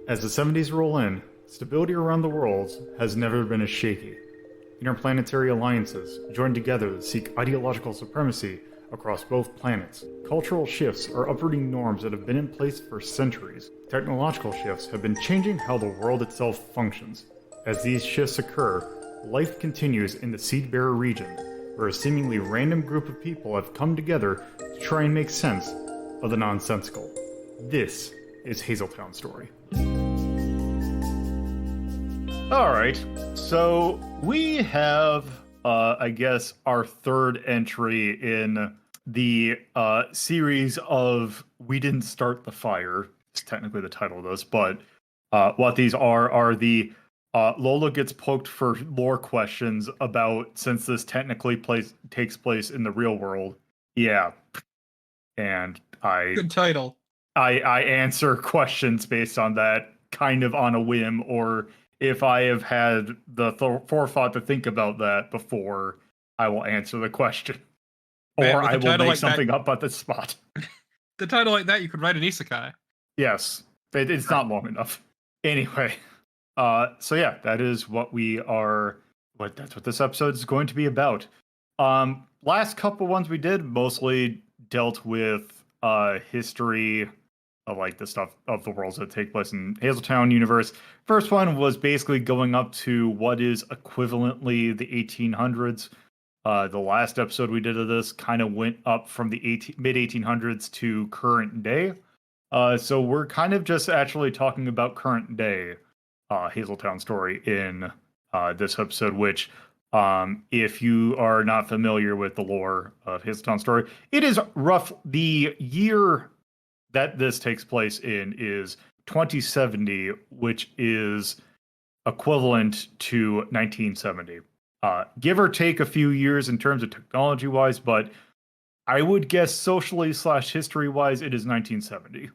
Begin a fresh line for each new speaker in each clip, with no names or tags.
As the 70s roll in, stability around the world has never been as shaky. Interplanetary alliances join together to seek ideological supremacy across both planets. Cultural shifts are uprooting norms that have been in place for centuries. Technological shifts have been changing how the world itself functions. As these shifts occur, life continues in the Seedbearer region, where a seemingly random group of people have come together to try and make sense of the nonsensical. This is Hazeltown Story. All right, so we have, I guess, our third entry in the series of We Didn't Start the Fire. It's technically the title of this, but what these are the Lola gets poked for lore questions about, since this technically takes place in the real world. Yeah, and
Good title.
I answer questions based on that, kind of on a whim, or if I have had the forethought to think about that before, I will answer the question.
Man,
or
with a
I will
title
make
like that-
something up at the spot.
The title like that, you could write an isekai.
Yes, it's not long enough. Anyway, so yeah, that is what we are. That's what this episode is going to be about. Last couple ones we did mostly dealt with history of like the stuff of the worlds that take place in Hazeltown universe. First one was basically going up to what is equivalently the 1800s. The last episode we did of this kind of went up from the mid 1800s to current day. So we're kind of just actually talking about current day Hazeltown Story in this episode, which if you are not familiar with the lore of Hazeltown Story, it is the year that this takes place in is 2070, which is equivalent to 1970. Give or take a few years in terms of technology-wise, but I would guess socially / history-wise, it is 1970.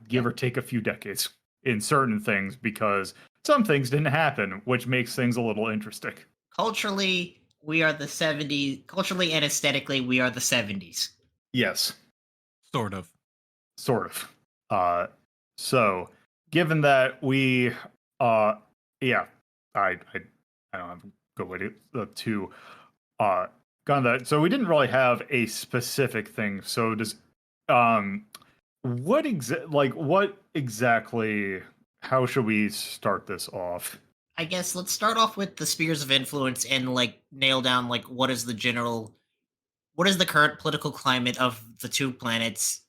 Give or take a few decades in certain things, because some things didn't happen, which makes things a little interesting.
Culturally, we are the 70s. Culturally and aesthetically, we are the 70s.
Yes.
Sort of.
So given that we yeah, I don't have a good way to go on that. So we didn't really have a specific thing. So does what exactly, how should we start this off?
I guess let's start off with the spheres of influence and nail down what is the current political climate of the two planets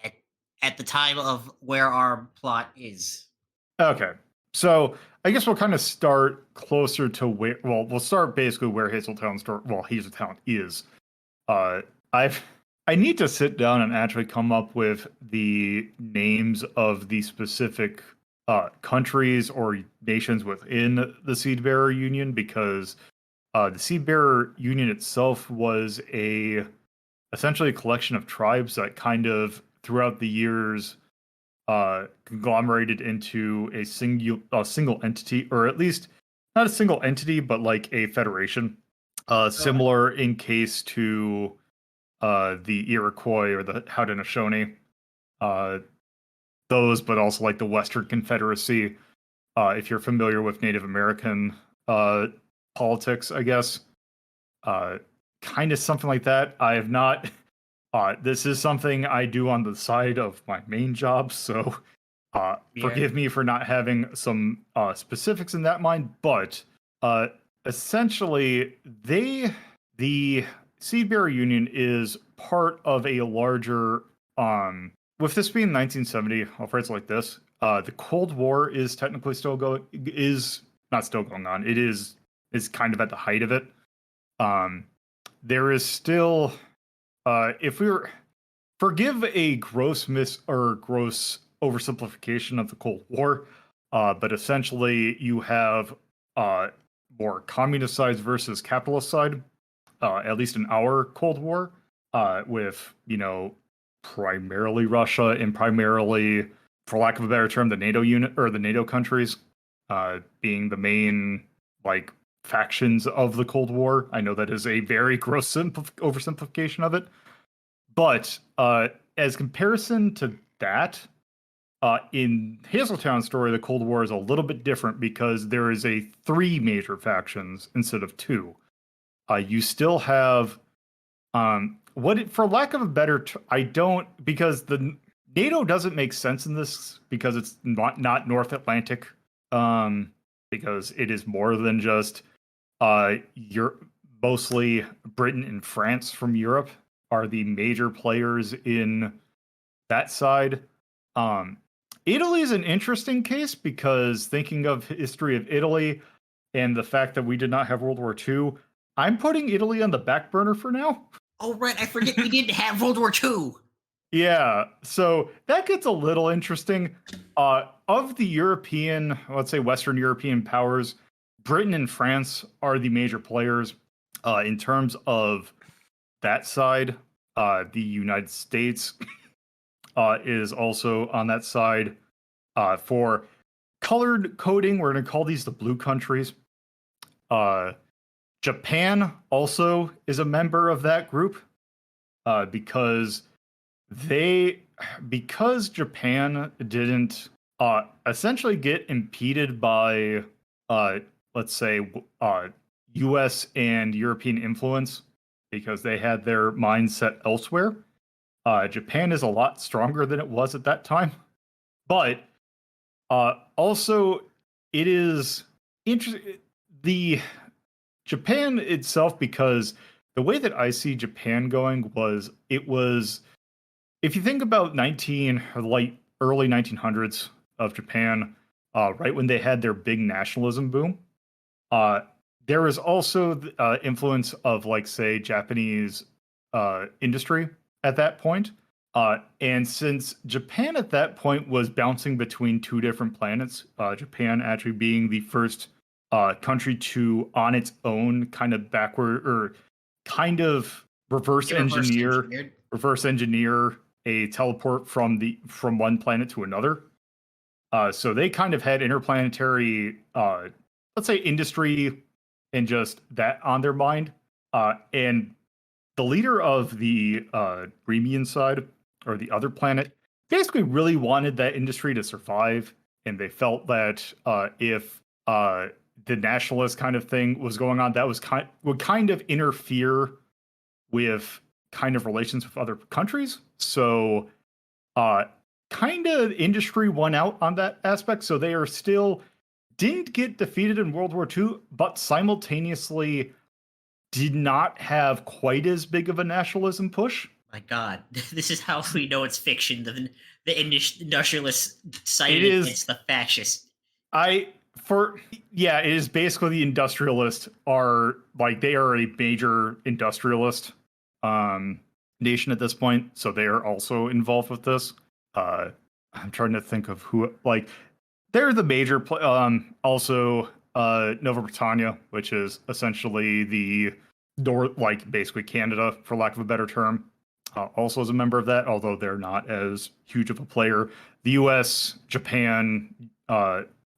at, at the time of where our plot is.
Okay. So I guess we'll kind of start closer to we'll start basically where Hazeltown is. I need to sit down and actually come up with the names of the specific countries or nations within the Seedbearer Union, because the Seedbearer Union itself was essentially a collection of tribes that kind of throughout the years conglomerated into a single entity, or at least not a single entity, but like a federation. Similar in case to the Iroquois or the Haudenosaunee. Those, but also like the Western Confederacy. If you're familiar with Native American politics, I guess. Kind of something like that. I have not. This is something I do on the side of my main job, so forgive me for not having some specifics in that mind. But essentially, the Seedbearer Union is part of a larger. With this being 1970, I'll phrase it like this: the Cold War is technically is not still going on. It is kind of at the height of it. There is still. If we're forgive a gross gross oversimplification of the Cold War, but essentially you have more communist side versus capitalist side, at least in our Cold War, with primarily Russia and primarily, for lack of a better term, the NATO unit or the NATO countries being the main factions of the Cold War. I know that is a very gross oversimplification of it, but as comparison to that, In Hazeltown's story, the Cold War is a little bit different because there is 3 major factions instead of 2. You still have for lack of a better because the NATO doesn't make sense in this because it's not North Atlantic, because it is more than just mostly Britain and France from Europe are the major players in that side. Italy is an interesting case because thinking of history of Italy and the fact that we did not have World War II, I'm putting Italy on the back burner for now.
Oh, right. I forget we didn't have World War II.
Yeah, so that gets a little interesting. Of the European, let's say Western European powers, Britain and France are the major players. In terms of that side, the United States is also on that side. For colored coding, we're going to call these the blue countries. Japan also is a member of that group because Japan didn't essentially get impeded by let's say US and European influence because they had their mindset elsewhere. Japan is a lot stronger than it was at that time, but also it is interesting the Japan itself, because the way that I see Japan going was if you think about early 1900s of Japan, right when they had their big nationalism boom, there was also the influence of, like, say, Japanese industry at that point. And since Japan at that point was bouncing between 2 different planets, Japan actually being the first country to, on its own, kind of backward or kind of reverse engineer a teleport from one planet to another. So they kind of had interplanetary, let's say, industry and just that on their mind. And the leader of the Remian side, or the other planet, basically really wanted that industry to survive. And they felt that if the nationalist kind of thing was going on, that would kind of interfere with kind of relations with other countries. So kind of industry won out on that aspect. So they didn't get defeated in World War II, but simultaneously did not have quite as big of a nationalism push.
My God, this is how we know it's fiction. The industrialist side
It is
against the fascist.
it is basically the industrialists are like, they are a major industrialist nation at this point, so they are also involved with this. I'm trying to think of who, like, they're the major also Nova Britannia, which is essentially the north, like basically Canada for lack of a better term, also is a member of that, although they're not as huge of a player. The US, Japan,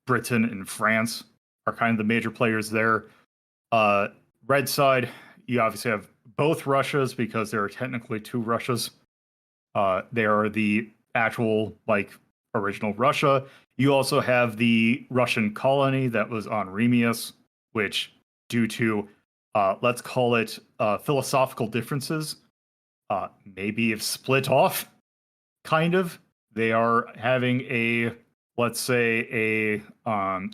Britain, and France are kind of the major players there. Red side, you obviously have both Russias because there are technically 2 Russias. They are the actual, like, original Russia. You also have the Russian colony that was on Remius, which, due to let's call it philosophical differences, maybe have split off. Kind of, they are having let's say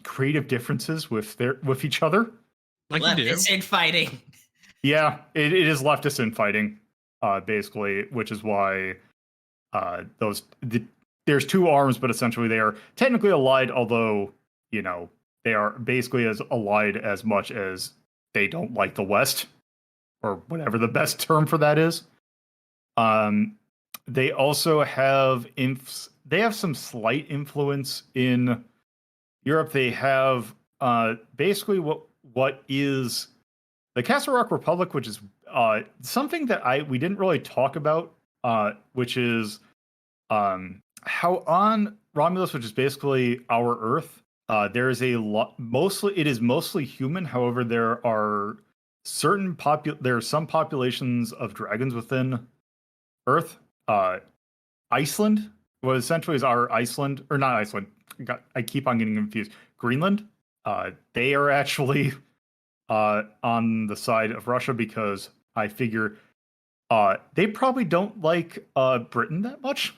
creative differences with each other.
Like you do.
Leftist infighting.
Yeah, it is leftist infighting, basically, which is why there's 2 arms, but essentially they are technically allied, although, you know, they are basically as allied as much as they don't like the West, or whatever the best term for that is. They also have some slight influence in Europe. They have basically what is the Castle Rock Republic, which is something that we didn't really talk about, which is how on Romulus, which is basically our Earth, there is it is mostly human. However, there are some populations of dragons within Earth. Iceland what essentially is our Iceland, or not Iceland. I keep on getting confused. Greenland. They are actually on the side of Russia because I figure they probably don't like Britain that much,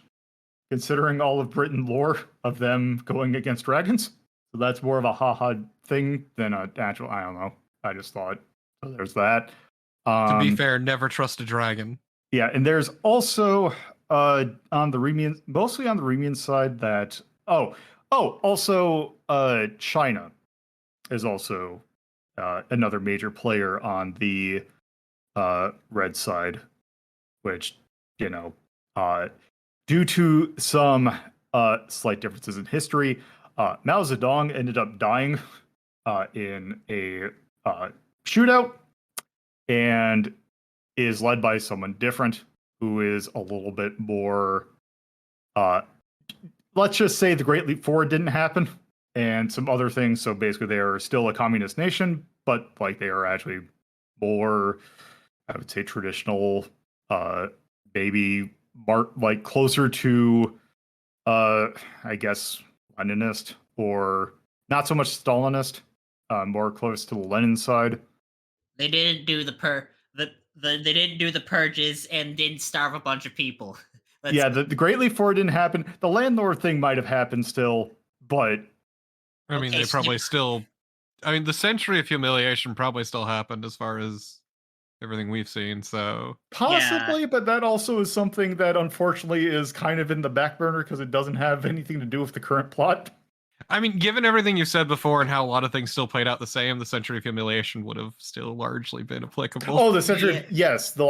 considering all of Britain lore of them going against dragons. So that's more of a haha thing than a actual. I don't know. I just thought. So there's that.
To be fair, never trust a dragon.
Yeah, and there's also on the Remian, mostly on the Remian side that also China is also another major player on the red side, which due to some slight differences in history, Mao Zedong ended up dying in a shootout and is led by someone different who is a little bit more let's just say the Great Leap Forward didn't happen and some other things. So basically they are still a communist nation, but like they are actually more, I would say, traditional, maybe like closer to I guess Leninist, or not so much Stalinist, more close to the Lenin side.
They didn't do they didn't do the purges and didn't starve a bunch of people.
Yeah, the Great Leap Forward didn't happen. The landlord thing might have happened still, but
I mean, they probably still. I mean, the Century of Humiliation probably still happened as far as everything we've seen. So
possibly, but that also is something that unfortunately is kind of in the back burner because it doesn't have anything to do with the current plot.
I mean, given everything you said before and how a lot of things still played out the same, the Century of Humiliation would have still largely been applicable.
Oh, the Century, yes, the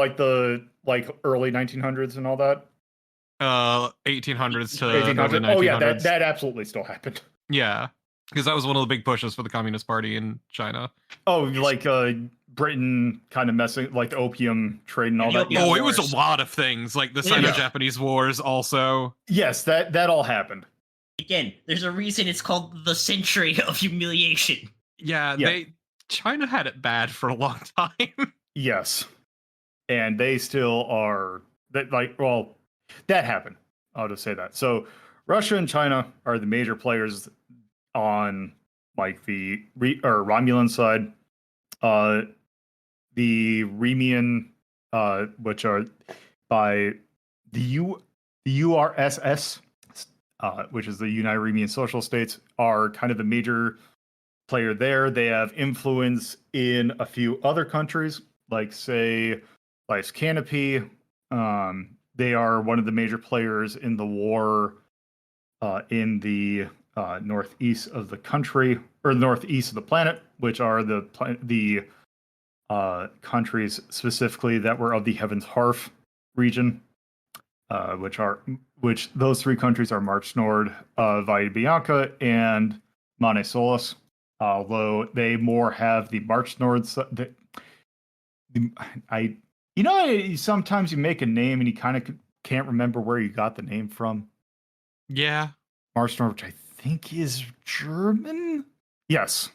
early 1900s and all that.
1800s to 1800s. Early 1900s.
Oh yeah, that absolutely still happened.
Yeah, because that was one of the big pushes for the Communist Party in China.
Oh, like Britain kind of messing, like the opium trade and all that.
Oh, it was a lot of things, like the Sino-Japanese Wars also.
Yes, that all happened.
Again, there's a reason it's called the Century of Humiliation.
Yeah, China had it bad for a long time.
Yes, and they still are. That happened. I'll just say that. So Russia and China are the major players on like the Romulan side. The Remian, which are by the URSS, which is the United Remian Social States, are kind of a major player there. They have influence in a few other countries, like say Life's Canopy. They are one of the major players in the war in the northeast of the country, or northeast of the planet, which are the countries specifically that were of the Heaven's Hearth region, which those three countries are March Nord, Valle Bianca, and Mane Solus. Although they more have the March Nord. Sometimes you make a name and you kind of can't remember where you got the name from.
Yeah.
March Nord, which I think is German. Yes.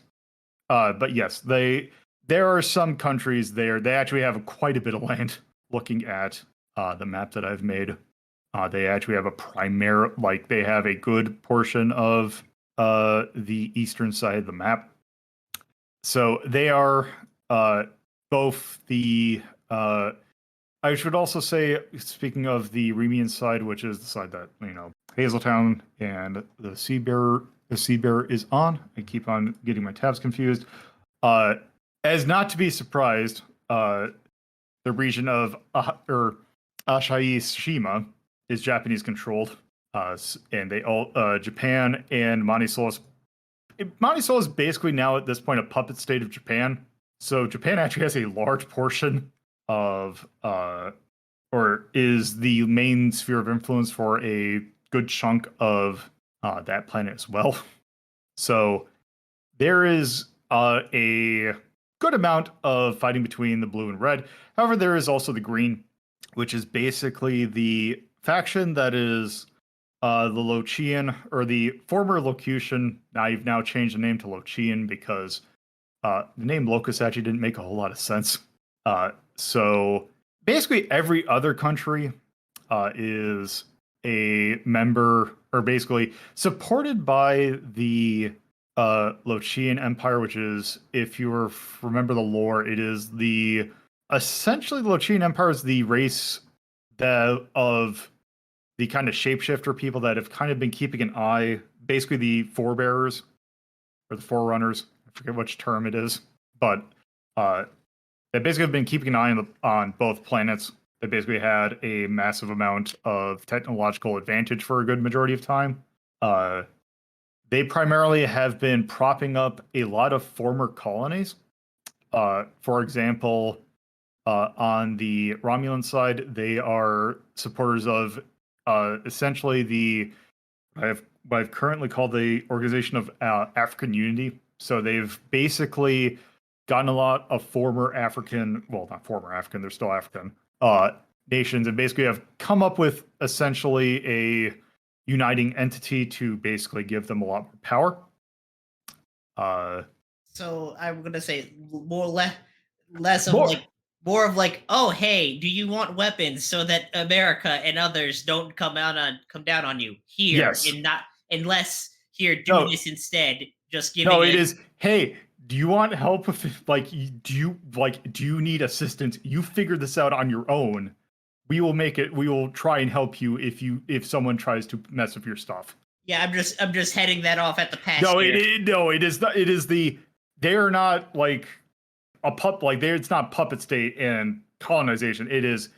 But yes, there are some countries there. They actually have quite a bit of land. Looking at the map that I've made, they actually have they have a good portion of the eastern side of the map. So they are both the. I should also say, speaking of the Remian side, which is the side that Hazeltown and the Sea Bear is on. I keep on getting my tabs confused. As not to be surprised, the region of Asahi Shima is Japanese controlled, and they all Japan and Mane Solus. Mane Solus is basically now at this point a puppet state of Japan. So Japan actually has a large portion of, or is the main sphere of influence for a good chunk of that planet as well. So there is a good amount of fighting between the blue and red. However, there is also the green, which is basically the faction that is the Lochian, or the former Locution. Now you've now changed the name to Lochian because the name Locus actually didn't make a whole lot of sense. So basically every other country is a member, or basically supported by the Lochian Empire, which is, if you remember the lore, it is the essentially the Lochian Empire is the race of the kind of shapeshifter people that have kind of been keeping an eye, basically the forebearers or the forerunners. I forget which term it is, but they basically have been keeping an eye on both planets. They basically had a massive amount of technological advantage for a good majority of time. They primarily have been propping up a lot of former colonies. For example, on the Romulan side, they are supporters of essentially what I've currently called the Organization of African Unity. So they've basically gotten a lot of former African, well, not former African, they're still African, nations, and basically have come up with essentially a uniting entity to basically give them a lot more power.
So I'm gonna say less of like more of like, oh hey, do you want weapons so that America and others don't come down on you here,
Yes.
and not unless here do
No.
this instead. Just giving
No, it is, hey, do you want help with, do you need assistance? You figure this out on your own. We will try and help you if someone tries to mess with your stuff.
Yeah, I'm just heading that off at the pass.
No,
here.
it is not. It is they are not like a it's not puppet state and colonization. It is,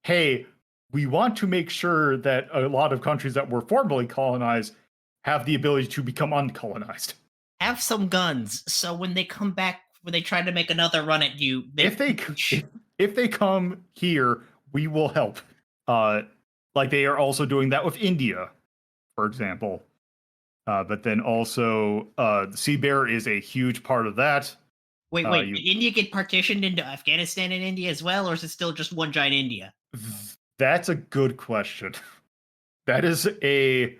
hey, we want to make sure that a lot of countries that were formerly colonized have the ability to become uncolonized.
Have some guns, so when they come back, when they try to make another run at you,
if they come here, we will help. Like they are also doing that with India, for example. But then also, the Sea Bear is a huge part of that.
Wait, did India get partitioned into Afghanistan and India as well, or is it still just one giant India?
That's a good question. That is a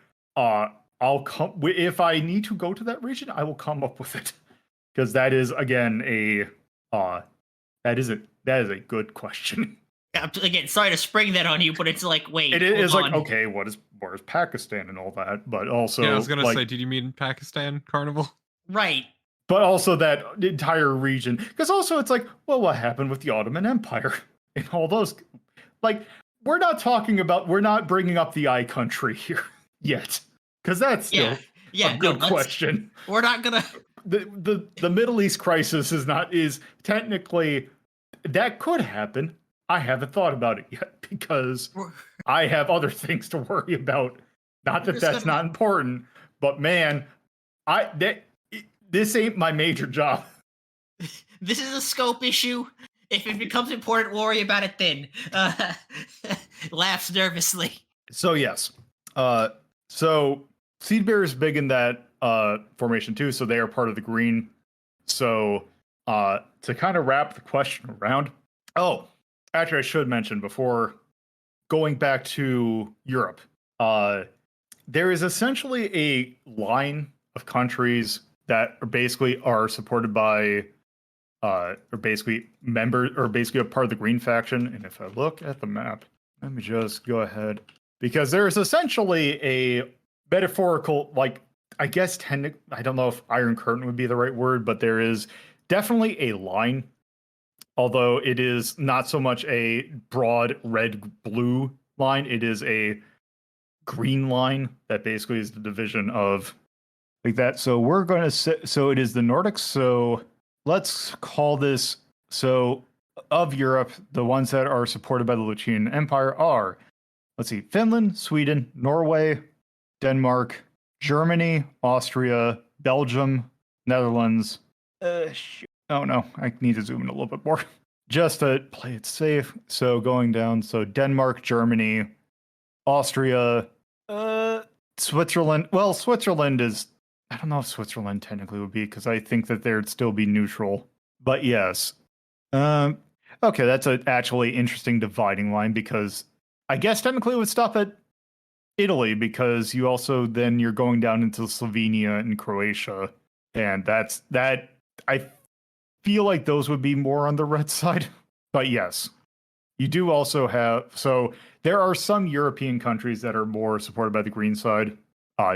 I'll come if I need to go to that region, I will come up with it, because that is again that is a good question.
Again, sorry to spring that on you, but it's like, wait,
it is like, okay, where's Pakistan and all that, but also,
yeah, I was gonna say, did you mean Pakistan, Carnival?
Right.
But also that entire region, because also it's like, well, what happened with the Ottoman Empire and all those? Like, we're not bringing up the I country here yet, because that's still a good question.
We're not gonna.
The Middle East crisis is technically, that could happen. I haven't thought about it yet because I have other things to worry about. Not that that's not important, but man, this ain't my major job.
This is a scope issue. If it becomes important, worry about it then. Laughs nervously.
So yes. So Seed Bear is big in that formation too, so they are part of the green. So to kind of wrap the question around. Oh, actually I should mention before going back to Europe, there is essentially a line of countries that are supported by or basically members, or basically a part of the green faction. And if I look at the map, let me just go ahead, because there's essentially a metaphorical, like, I guess I don't know if Iron Curtain would be the right word, but there is definitely a line, although it is not so much a broad red-blue line. It is a green line that basically is the division of like that. So we're going to so it is the Nordics. So let's call this, so of Europe, the ones that are supported by the Lochian Empire are, let's see, Finland, Sweden, Norway, Denmark, Germany, Austria, Belgium, Netherlands. Oh no, I need to zoom in a little bit more just to play it safe. So going down, so Denmark, Germany, Austria, Switzerland. Well, Switzerland is, I don't know if Switzerland technically would be, because I think that they'd still be neutral. But yes. Okay, that's an actually interesting dividing line, because I guess technically it would stop at Italy, because you also then you're going down into Slovenia and Croatia, and that I feel like those would be more on the red side. But yes, You do also have, so there are some European countries that are more supported by the green side.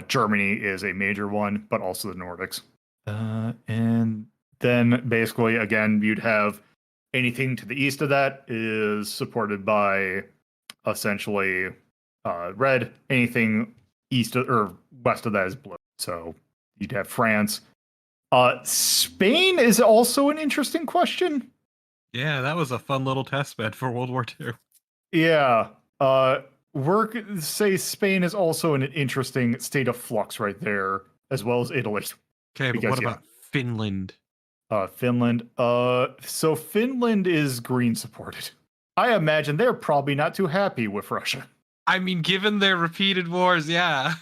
Germany is a major one, but also the Nordics. And then basically, again, you'd have anything to the east of that is supported by essentially red. Anything east of, or west of that is blue. So you'd have France. Spain is also an interesting question.
Yeah, that was a fun little test bed for World War II.
Yeah. Say Spain is also in an interesting state of flux right there, as well as Italy.
Okay, but what about Finland?
Finland. So Finland is green supported. I imagine they're probably not too happy with Russia.
I mean, given their repeated wars, yeah.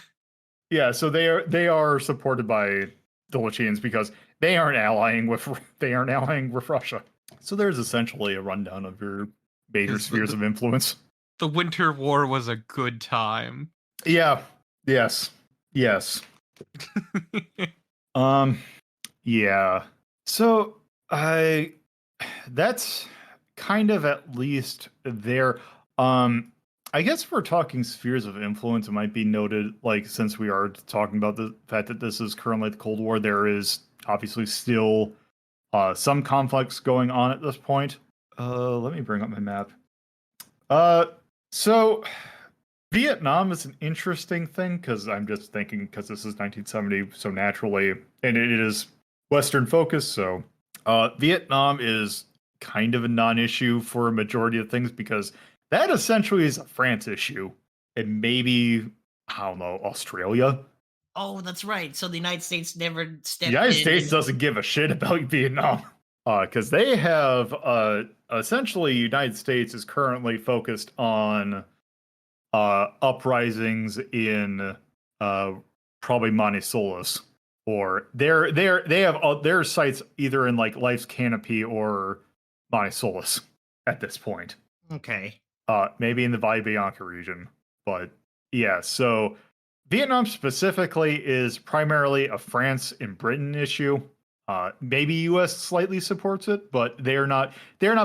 Yeah, so they are supported by the Latvians because they aren't allying with Russia. So there's essentially a rundown of your major spheres of influence.
The Winter War was a good time.
Yeah. Yes. Yeah. So that's kind of at least there. I guess if we're talking spheres of influence, it might be noted, like, since we are talking about the fact that this is currently the Cold War, there is obviously still some conflicts going on at this point. Let me bring up my map. So Vietnam is an interesting thing because I'm just thinking because this is 1970, so naturally, and it is Western focused, so Vietnam is kind of a non-issue for a majority of things because that essentially is a France issue, and maybe, I don't know, Australia.
Oh, that's right. So the United States never stepped in.
The United States doesn't give a shit about Vietnam. Because they have, essentially, United States is currently focused on uprisings in probably Manisolos. Or they have their sites either in like Life's Canopy or Manisolos at this point.
Okay.
Maybe in the Valle Bianca region. But yeah, so Vietnam specifically is primarily a France and Britain issue. Maybe US slightly supports it, but they're not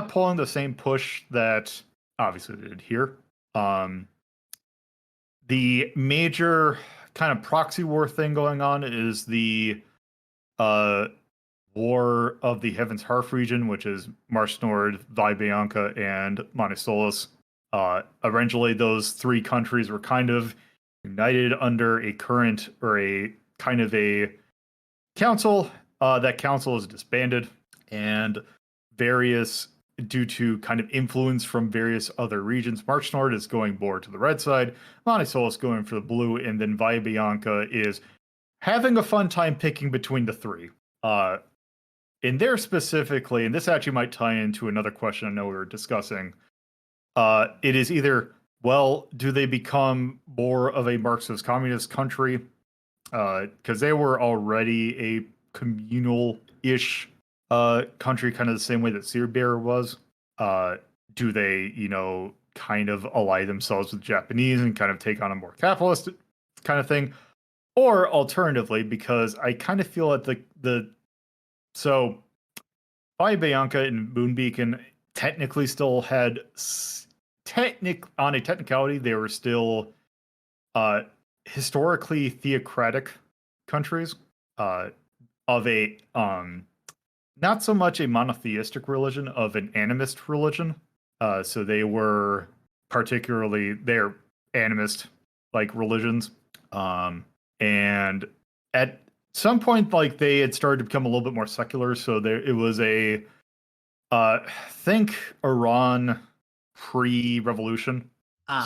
pulling the same push that obviously they did here. The major kind of proxy war thing going on is the War of the Heavens Hearth region, which is Marsh Nord, Valle Bianca, and Manisolos. Eventually, those three countries were kind of united under a current or a kind of a council. That council is disbanded, and due to kind of influence from various other regions, March Nord is going more to the red side, Manisolos going for the blue, and then Valle Bianca is having a fun time picking between the three. In there specifically, and this actually might tie into another question I know we were discussing, it is either, well, do they become more of a Marxist communist country? Because they were already a communal-ish country, kind of the same way that Serbia was. Do they, kind of ally themselves with Japanese and kind of take on a more capitalist kind of thing? Or alternatively, because I kind of feel that so Valle Bianca and Moonbeacon technically still had on a technicality, they were still historically theocratic countries of a not so much a monotheistic religion, of an animist religion. So they were they're animist like religions. And at some point, like, they had started to become a little bit more secular. So it was think Iran pre-revolution.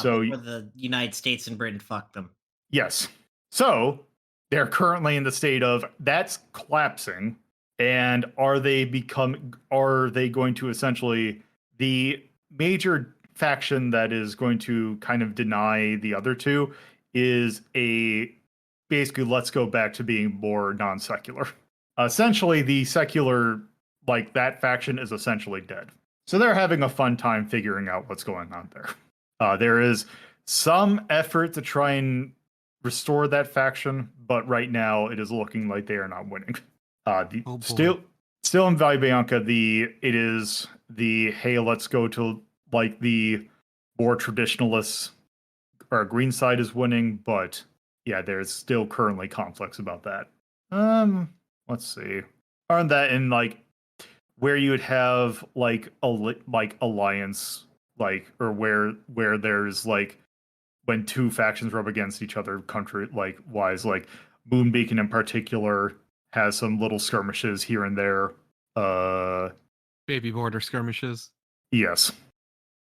So before the United States and Britain fucked them.
Yes. So they're currently in the state of that's collapsing. And are they going to essentially, the major faction that is going to kind of deny the other two is basically let's go back to being more non-secular. Essentially, the secular, like, that faction is essentially dead. So they're having a fun time figuring out what's going on there. There is some effort to try and restore that faction, but right now it is looking like they are not winning. Still in Valle Bianca, it is the hey, let's go to like the more traditionalists or green side is winning, but yeah, there's still currently conflicts about that. Let's see. Aren't that in like where you would have like alliance, like, or where there's like when two factions rub against each other, country like wise, like Moonbeacon in particular has some little skirmishes here and there.
Baby border skirmishes.
Yes.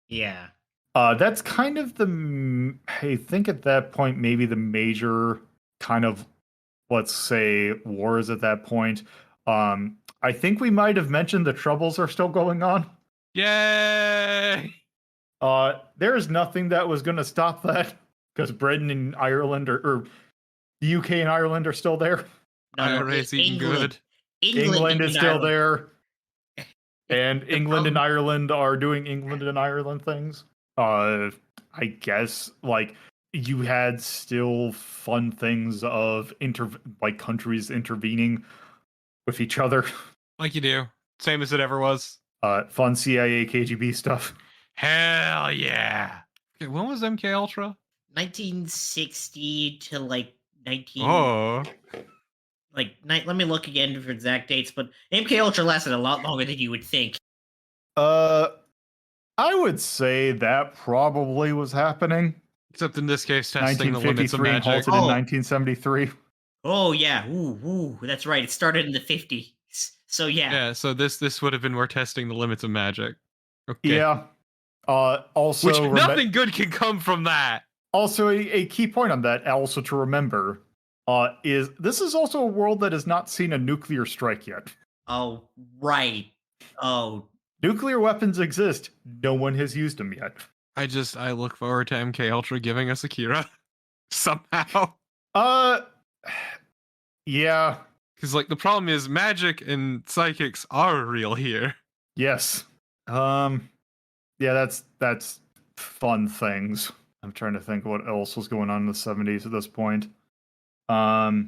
Yeah.
That's kind of I think at that point, maybe the major kind of, let's say, wars at that point. I think we might have mentioned the Troubles are still going on.
Yay!
There is nothing that was going to stop that because Britain and Ireland or the UK and Ireland are still there.
IRA's eating good.
England is still
Ireland.
there. And
The
England and
problem-
Ireland are doing England and Ireland things. I guess like you had still fun things of like countries intervening with each other.
Like you do. Same as it ever was.
Fun CIA KGB stuff.
Hell yeah. Okay, when was MK Ultra?
1960 to like 19.
Oh.
Let me look again for exact dates, but MK Ultra lasted a lot longer than you would think.
I would say that probably was happening.
Except in this case, testing the limits of
1953
magic.
halted in 1973.
Oh yeah, ooh, that's right. It started in the 50s. So yeah.
Yeah, so this would have been more testing the limits of magic. Okay.
Yeah. Also,
which nothing good can come from that.
Also, a key point on that, also to remember, is this is also a world that has not seen a nuclear strike yet.
Oh right. Oh.
Nuclear weapons exist. No one has used them yet.
I look forward to MK Ultra giving us Akira somehow.
Yeah.
Because like the problem is magic and psychics are real here.
Yes. Yeah, that's fun things. I'm trying to think what else was going on in the 70s at this point. I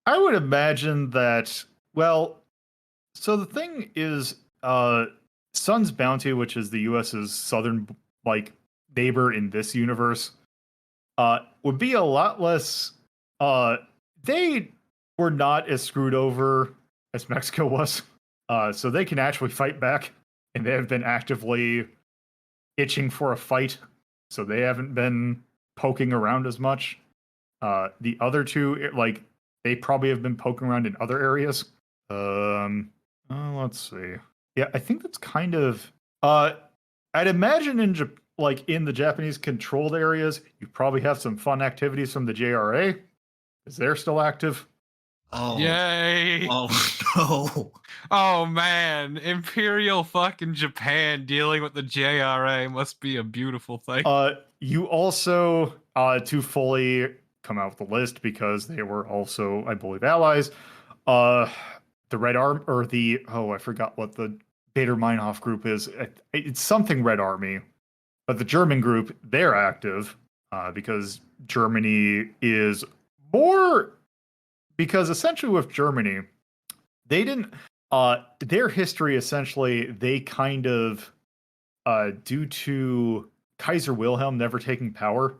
would imagine that, well, so the thing is, Sun's Bounty, which is the US's southern like neighbor in this universe, would be a lot less. They were not as screwed over as Mexico was, so they can actually fight back, and they have been actively itching for a fight, so they haven't been poking around as much. The other two, like, they probably have been poking around in other areas. Let's see. Yeah, I think that's kind of. I'd imagine in the Japanese controlled areas, you probably have some fun activities from the JRA, because they're still active.
Oh.
Yay!
Oh no.
Oh man, Imperial fucking Japan dealing with the JRA must be a beautiful thing.
You also, to fully come out with the list, because they were also, I believe, allies. The Red Arm, or I forgot what the Bader Meinhof group is. It's something Red Army, but the German group, they're active, because Germany is more, because essentially with Germany, they didn't, their history essentially, they kind of, due to Kaiser Wilhelm never taking power,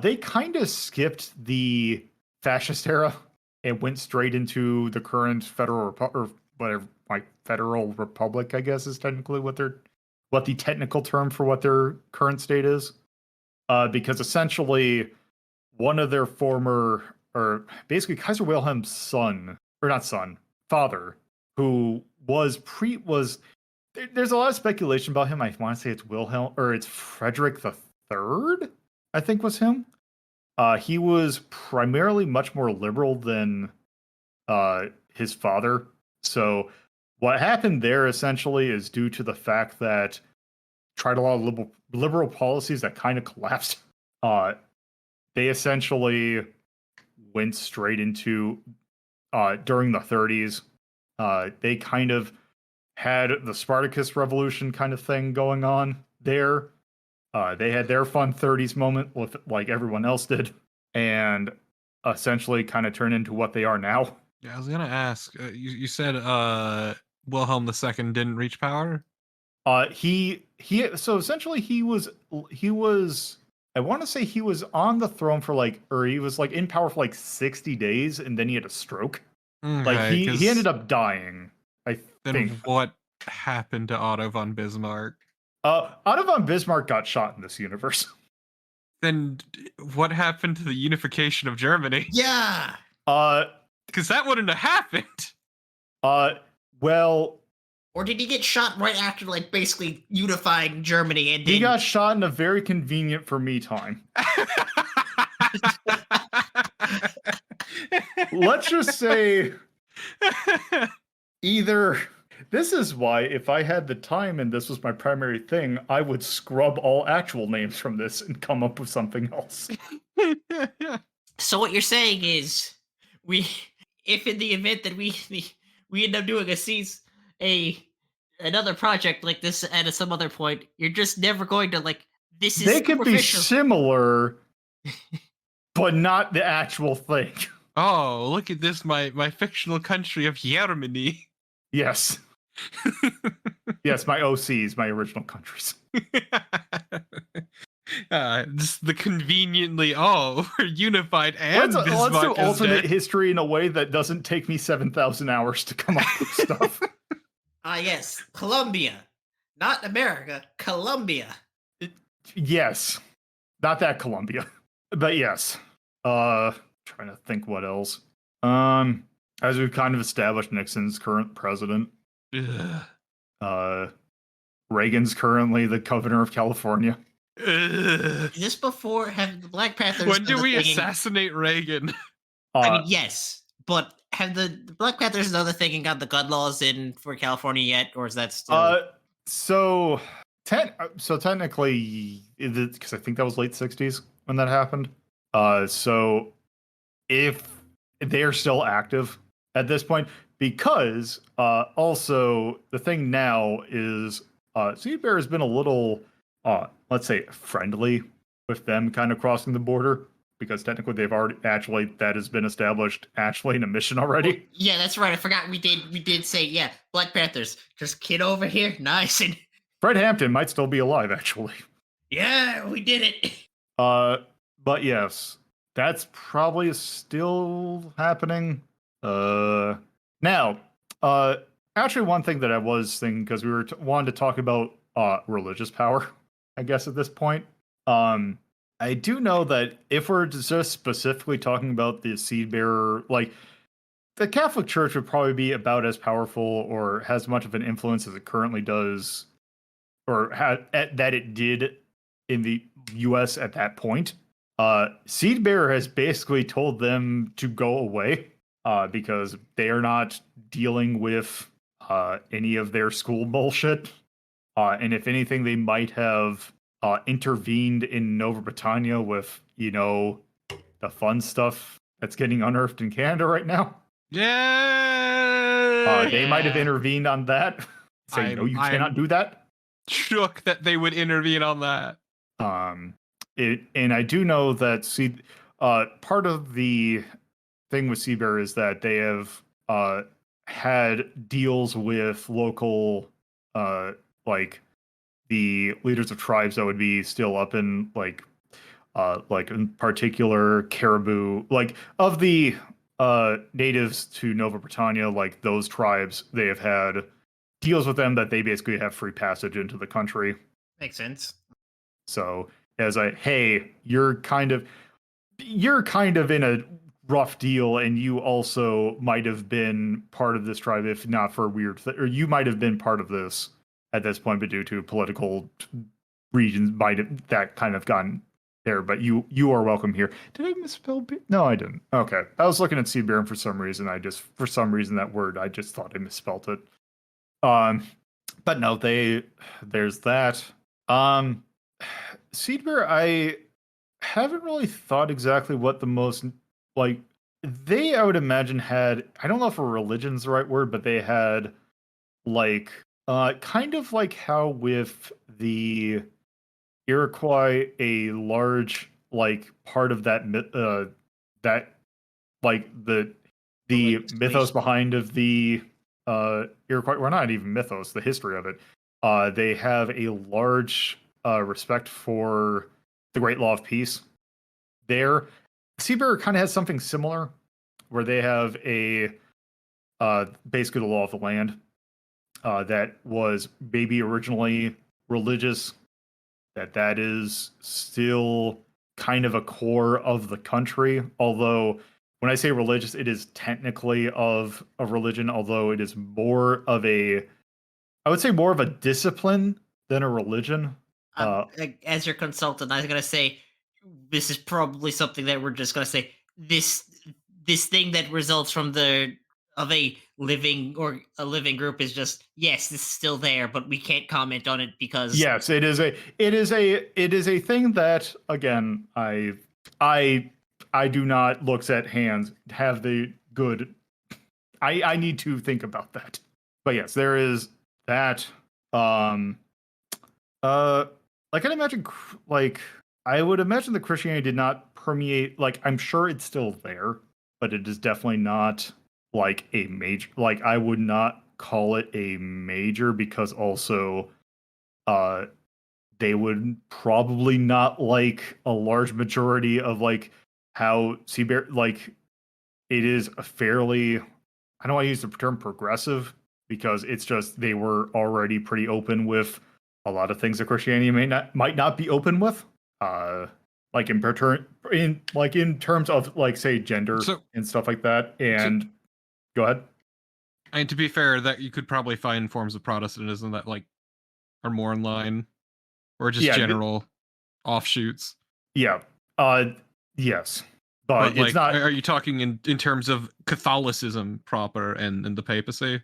they kind of skipped the fascist era and went straight into the current federal or whatever, like federal republic, I guess is technically what the technical term for what their current state is. Because essentially one of their former, or basically Kaiser Wilhelm's father, who there's a lot of speculation about him. I want to say it's Wilhelm, or it's Frederick the Third, I think was him. He was primarily much more liberal than his father. So what happened there essentially is due to the fact that tried a lot of liberal policies that kind of collapsed. They essentially went straight into during the 30s. They kind of had the Spartacus Revolution kind of thing going on there. They had their fun 30s moment with like everyone else did, and essentially kind of turned into what they are now.
Yeah, I was gonna ask. You said Wilhelm II didn't reach power.
He so essentially he was I want to say he was on the throne for like, or he was like in power for like 60 days, and then he had a stroke. Like
Okay,
he ended up dying. I
then
think.
what happened to Otto von Bismarck?
Otto von Bismarck got shot in this universe.
Then what happened to the unification of Germany?
Yeah.
Because that wouldn't have happened.
Well,
or did he get shot right after, like, basically unifying Germany? And
he
then...
got shot in a very convenient for me time. Let's just say either. This is why, if I had the time and this was my primary thing, I would scrub all actual names from this and come up with something else.
So what you're saying is, if in the event that we end up doing another project like this at some other point, you're just never going to, like, this is
they could be
superficial.
similar, but not the actual thing.
Oh, look at this, my fictional country of Germany.
Yes. Yes, my OCs, my original countries.
Just the conveniently, we're unified and
let's
Bismarck
do
is
alternate
dead.
history in a way that doesn't take me 7,000 hours to come up with stuff.
Yes, Colombia. Not America, Colombia.
Yes. Not that Colombia. But yes. Trying to think what else. As we've kind of established, Nixon's current president.
Ugh.
Reagan's currently the governor of California.
Ugh.
Is this before have the Black Panthers?
When do we
thing
assassinate Reagan?
I mean, yes, but have the Black Panthers another thing and got the gun laws in for California yet, or is that still?
So technically, because I think that was late 60s when that happened. So if they are still active at this point, because also the thing now is Seedbear has been a little, let's say, friendly with them kind of crossing the border, because technically they've already that has been established in a mission already.
Well, yeah, that's right. I forgot we did say, yeah, Black Panthers, just kid over here, nice. And
Fred Hampton might still be alive, actually.
Yeah, we did it.
But yes, that's probably still happening. Now, actually, one thing that I was thinking, because we were wanted to talk about religious power, I guess at this point. I do know that if we're just specifically talking about the seed bearer, like, the Catholic Church would probably be about as powerful or has much of an influence as it currently does, or that it did in the U.S. at that point. Seed bearer has basically told them to go away because they are not dealing with any of their school bullshit. And if anything, they might have intervened in Nova Britannia with, the fun stuff that's getting unearthed in Canada right now.
Yeah.
They might have intervened on that. Say, no, you cannot do that.
Shook that they would intervene on that.
And I do know that part of the thing with Seabear is that they have had deals with local, like, the leaders of tribes that would be still up in like in particular Caribou, like of the natives to Nova Britannia, like those tribes, they have had deals with them that they basically have free passage into the country.
Makes sense.
So as hey, you're kind of in a rough deal, and you also might have been part of this tribe, if not for or you might have been part of this at this point, but due to political reasons, might have that kind of gone there. But you are welcome here. Did I misspell? No, I didn't. Okay, I was looking at Seedbear, and for some reason that word, I just thought I misspelled it. But no, there's that. Seedbear, I haven't really thought exactly what the most, like, I would imagine had, I don't know if a religion's the right word, but they had, like, kind of like how with the Iroquois, a large, like, part of that like the mythos behind of the Iroquois, well, not even mythos, the history of it, They have a large respect for the Great Law of Peace. There, Seabear kind of has something similar, where they have a basically the law of the land that was maybe originally religious. That is still kind of a core of the country. Although when I say religious, it is technically of a religion. Although it is more of a, I would say more of a discipline than a religion.
As your consultant, I was gonna say this is probably something that we're just gonna say this thing that results from the of a living group is just yes, this is still there, but we can't comment on it because
Yes, it is a thing that again I do not looks at hands have the good. I need to think about that. But yes, there is that. Like I'd imagine, like I would imagine that Christianity did not permeate. Like I'm sure it's still there, but it is definitely not like a major. Like I would not call it a major because also, they would probably not like a large majority of like how Seabear like it is a fairly. I don't want to use the term progressive because it's just they were already pretty open with a lot of things that Christianity might not be open with. Like in terms of like say gender and stuff like that. And go ahead.
And to be fair, that you could probably find forms of Protestantism that like are more in line, or just general offshoots.
Yeah. Yes.
But
It's
like,
not.
Are you talking in terms of Catholicism proper and the papacy?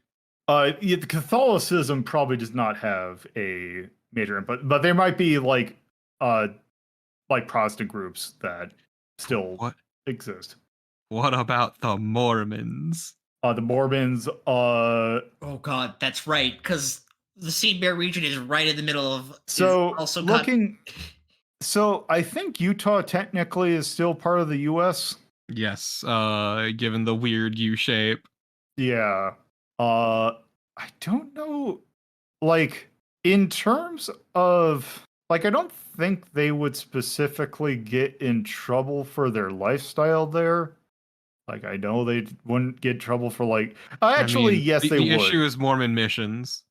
Yeah, the Catholicism probably does not have a major input, but there might be like Protestant groups that still exist.
What about the Mormons?
The Mormons.
Oh God, that's right, because the Seed Bear region is right in the middle of.
So So I think Utah technically is still part of the U.S.
Yes, given the weird U shape.
Yeah. I don't know. Like in terms of like, I don't think they would specifically get in trouble for their lifestyle there. Like I know they wouldn't get in trouble for like. Actually, yes, they would.
The issue is Mormon missions.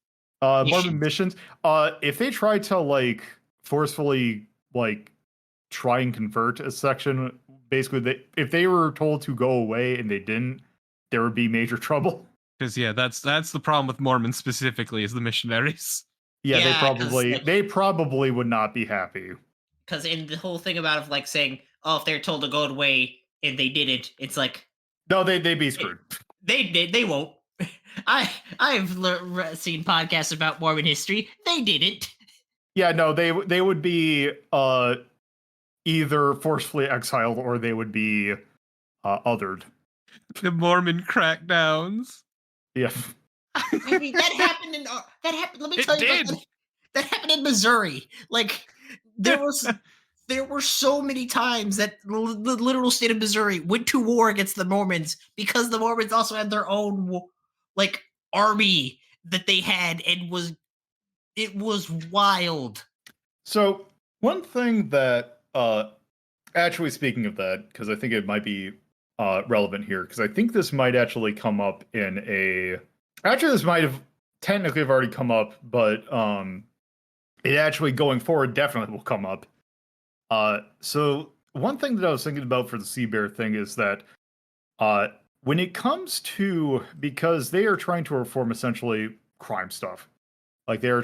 Mormon missions. If they try to like forcefully like try and convert a section, basically, if they were told to go away and they didn't, there would be major trouble.
Because yeah, that's the problem with Mormons specifically is the missionaries.
Yeah, they probably would not be happy.
Because in the whole thing about of like saying, oh, if they're told to go away and they didn't, it's like
no, they'd be screwed.
They won't. I've seen podcasts about Mormon history. They didn't.
Yeah, no, they would be either forcefully exiled or they would be othered.
The Mormon crackdowns.
Yeah.
I mean, that happened in let me tell you that happened in Missouri. Like there were so many times that the literal state of Missouri went to war against the Mormons because the Mormons also had their own like army that they had, and it was wild.
So one thing that actually speaking of that, because I think it might be relevant here, because I think this might actually come up in this might have technically have already come up, but it actually going forward definitely will come up. So one thing that I was thinking about for the Sea Bear thing is that when it comes to, because they are trying to reform essentially crime stuff, like they are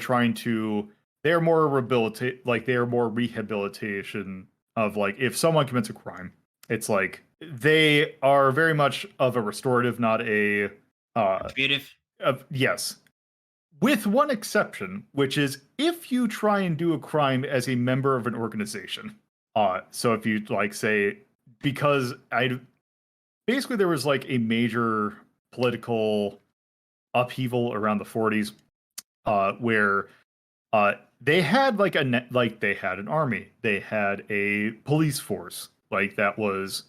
more rehabilitation of like if someone commits a crime, it's like they are very much of a restorative, not a
retributive.
Yes. With one exception, which is if you try and do a crime as a member of an organization. So if you like say, because basically there was like a major political upheaval around the 40s, where they had they had an army, they had a police force, like that was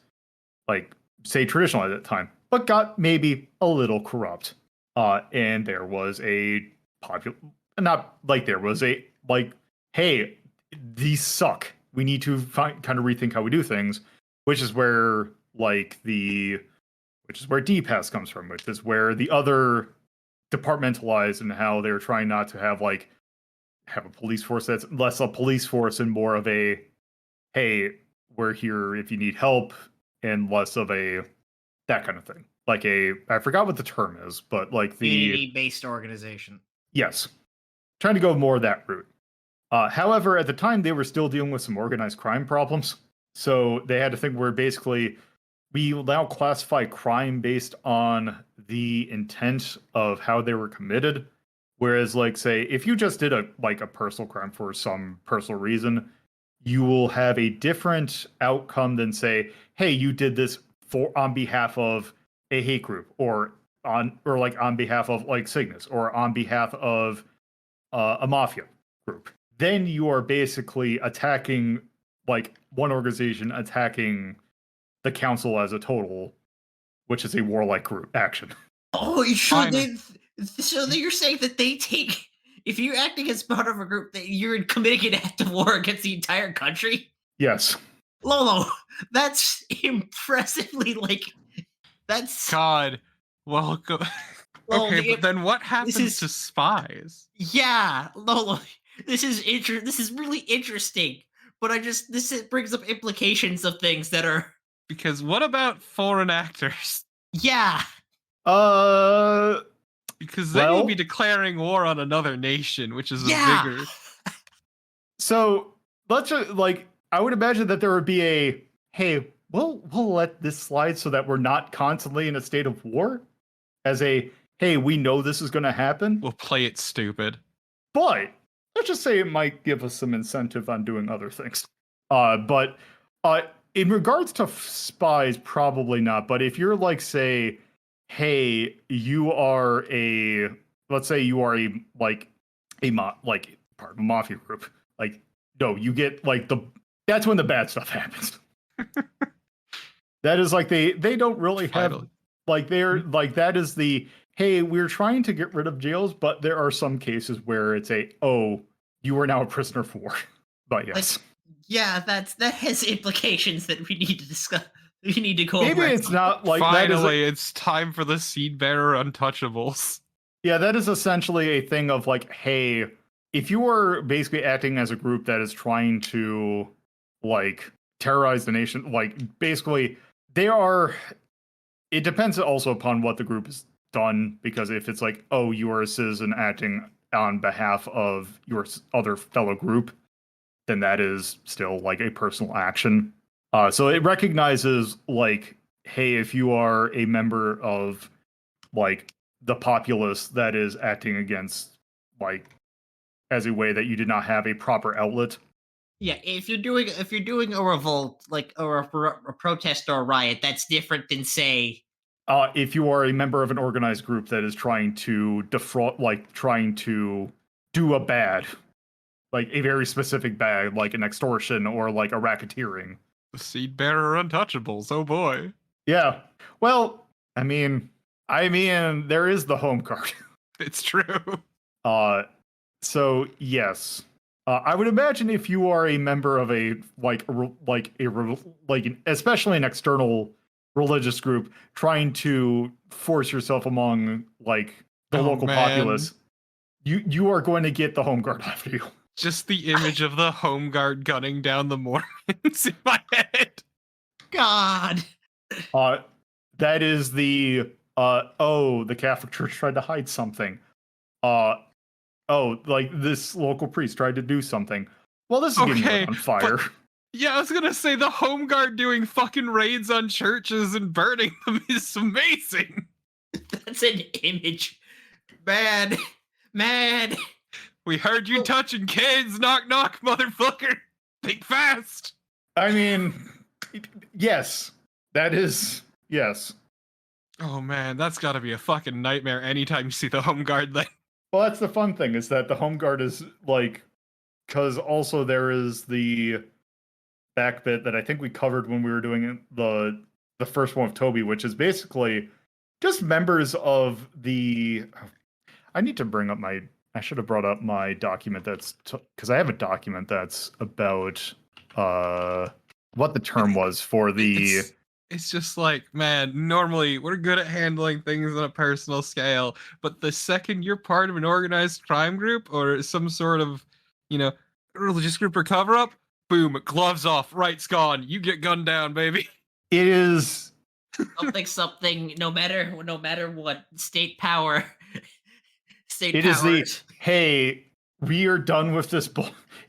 like say traditional at that time, but got maybe a little corrupt. And there was a not like there was a like, hey, these suck. We need to kind of rethink how we do things, which is where DPass comes from, which is where the other departmentalized and how they're trying not to have a police force that's less a police force and more of a, hey, we're here if you need help, and less of a that kind of thing. Like I forgot what the term is, but like the
community-based organization.
Yes, trying to go more that route. However, at the time they were still dealing with some organized crime problems, so they had to think where basically we now classify crime based on the intent of how they were committed. Whereas, like, say, if you just did a personal crime for some personal reason, you will have a different outcome than say, hey, you did this on behalf of a hate group, or on behalf of like Cygnus, or on behalf of a mafia group. Then you are basically attacking like one organization attacking the council as a total, which is a warlike group action.
Oh, so you're saying that they take, if you're acting as part of a group, that you're committing an act of war against the entire country?
Yes.
Lolo, that's impressively that's
God. Welcome. Okay, but then what happens to spies?
Yeah, Lolo, this is really interesting. But this brings up implications of things that are,
because what about foreign actors?
Yeah.
Because then you'd be declaring war on another nation, which is a bigger.
So let's I would imagine that there would be a, hey, we'll let this slide so that we're not constantly in a state of war. As a, hey, we know this is going to happen.
We'll play it stupid.
But let's just say it might give us some incentive on doing other things. But in regards to spies, probably not. But if you're like, say, hey, you are let's say you are part of a mafia group. Like, no, you get that's when the bad stuff happens. That is like they don't really have they're that is the, hey, we're trying to get rid of jails, but there are some cases where it's you are now a prisoner of war. But yes.
That has implications that we need to discuss. We need to go
Maybe
over.
It's not like
finally it's time for the seed bearer untouchables.
Yeah, that is essentially a thing of hey, if you are basically acting as a group that is trying to terrorize the nation, basically it depends also upon what the group has done, because if it's you are a citizen acting on behalf of your other fellow group, then that is still a personal action. So it recognizes hey, if you are a member of the populace that is acting against as a way that you did not have a proper outlet.
Yeah, if you're doing a revolt, or a protest or a riot, that's different than, say,
if you are a member of an organized group that is trying to defraud, trying to do a bad, a very specific bad, an extortion or a racketeering.
The seed bearer untouchables. Oh boy.
Yeah. Well, I mean, there is the home card.
It's true.
So yes. I would imagine if you are a member of especially an external religious group trying to force yourself among the local populace, you are going to get the home guard after you.
Just the image of the home guard gunning down the Mormons in my head.
God.
That is the the Catholic Church tried to hide something. This local priest tried to do something. Well, this is getting lit on fire.
Yeah, I was gonna say the home guard doing fucking raids on churches and burning them is amazing.
That's an image. Man.
We heard you touching kids. Knock, knock, motherfucker. Think fast.
I mean, yes. That is, yes.
Oh man, that's gotta be a fucking nightmare anytime you see the home guard then.
Well, that's the fun thing, is that the home guard is because also there is the back bit that I think we covered when we were doing the first one of Toby, which is basically just members of the. I need to bring up my I should have brought up my document because I have a document that's about what the term was for the.
It's just like, man, normally we're good at handling things on a personal scale, but the second you're part of an organized crime group or some sort of, religious group or cover up, boom, gloves off, rights gone, you get gunned down, baby.
It is
something. No matter what state power.
It is the hey, we are done with this.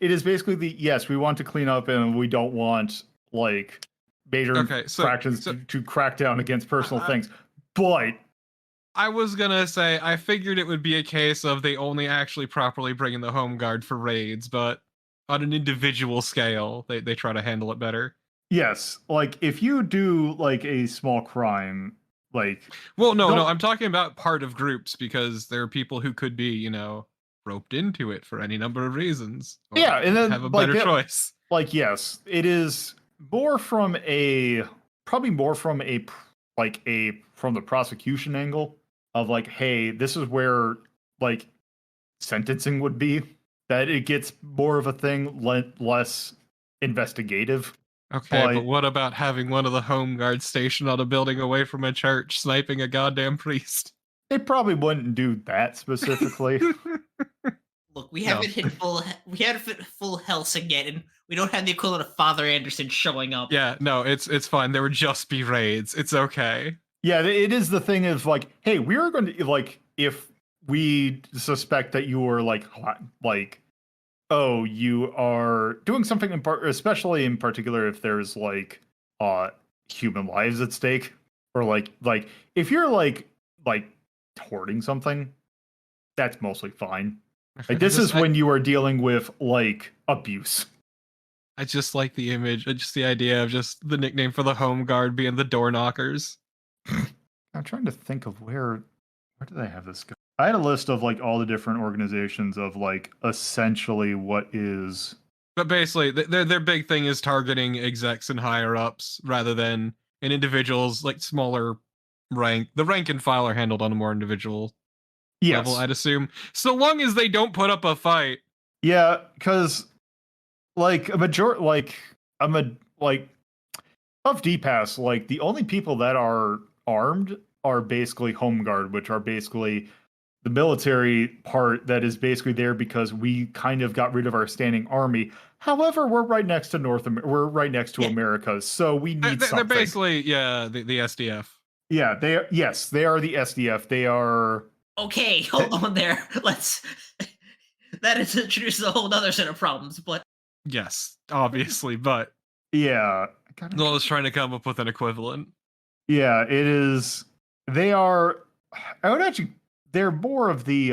It is basically the yes, we want to clean up and we don't want like major fractions to crack down against personal things. But
I was gonna say I figured it would be a case of they only actually properly bring in the home guard for raids, but on an individual scale, they try to handle it better.
Yes, like if you do like a small crime.
Well, no, I'm talking about part of groups because there are people who could be, roped into it for any number of reasons.
Yeah, and then
have a better choice.
Like, yes, it is more from probably more from from the prosecution angle of like, hey, this is where like sentencing would be. That it gets more of a thing, less investigative.
Okay, but what about having one of the home guards stationed on a building away from a church sniping a goddamn priest?
They probably wouldn't do that specifically.
Look, we haven't hit full Helsing yet, and we don't have the equivalent of Father Anderson showing up.
Yeah, no, it's fine. There would just be raids. It's okay.
Yeah, it is the thing of like, hey, we are going to like if we suspect that you were like oh, you are doing something especially in particular if there's like human lives at stake, or like if you're like hoarding something, that's mostly fine. Like this is when you are dealing with like abuse.
I just like the image, just the idea of just the nickname for the home guard being the door knockers.
I'm trying to think of where did I have this go? I had a list of like all the different organizations of like essentially what is.
But basically, their big thing is targeting execs and higher ups rather than in individuals like smaller rank. The rank and file are handled on a more individual level, I'd assume. So long as they don't put up a fight.
Yeah, because like a majority, of DPass, like the only people that are armed are basically home guard, which are basically the military part that is basically there because we kind of got rid of our standing army. However, we're right next to we're right next to America, so we need something.
They're basically the SDF.
Yeah, they are the SDF. They are.
Okay, hold on there. That introduces a whole other set of problems, but
yes, obviously, but
yeah,
I was trying to come up with an equivalent.
Yeah, it is. They are. I would actually. They're more of the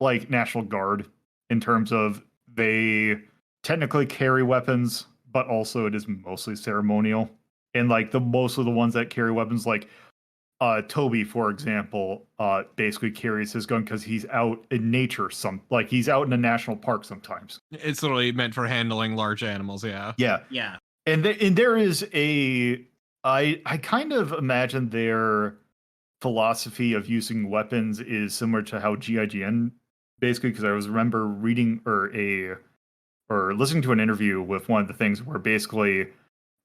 like National Guard in terms of they technically carry weapons, but also it is mostly ceremonial. And like most of the ones that carry weapons, like Toby, for example, basically carries his gun because he's out in nature. He's out in a national park sometimes.
It's literally meant for handling large animals. Yeah.
Yeah.
And there is I kind of imagine their philosophy of using weapons is similar to how GIGN basically, because I remember reading or listening to an interview with one of the things where basically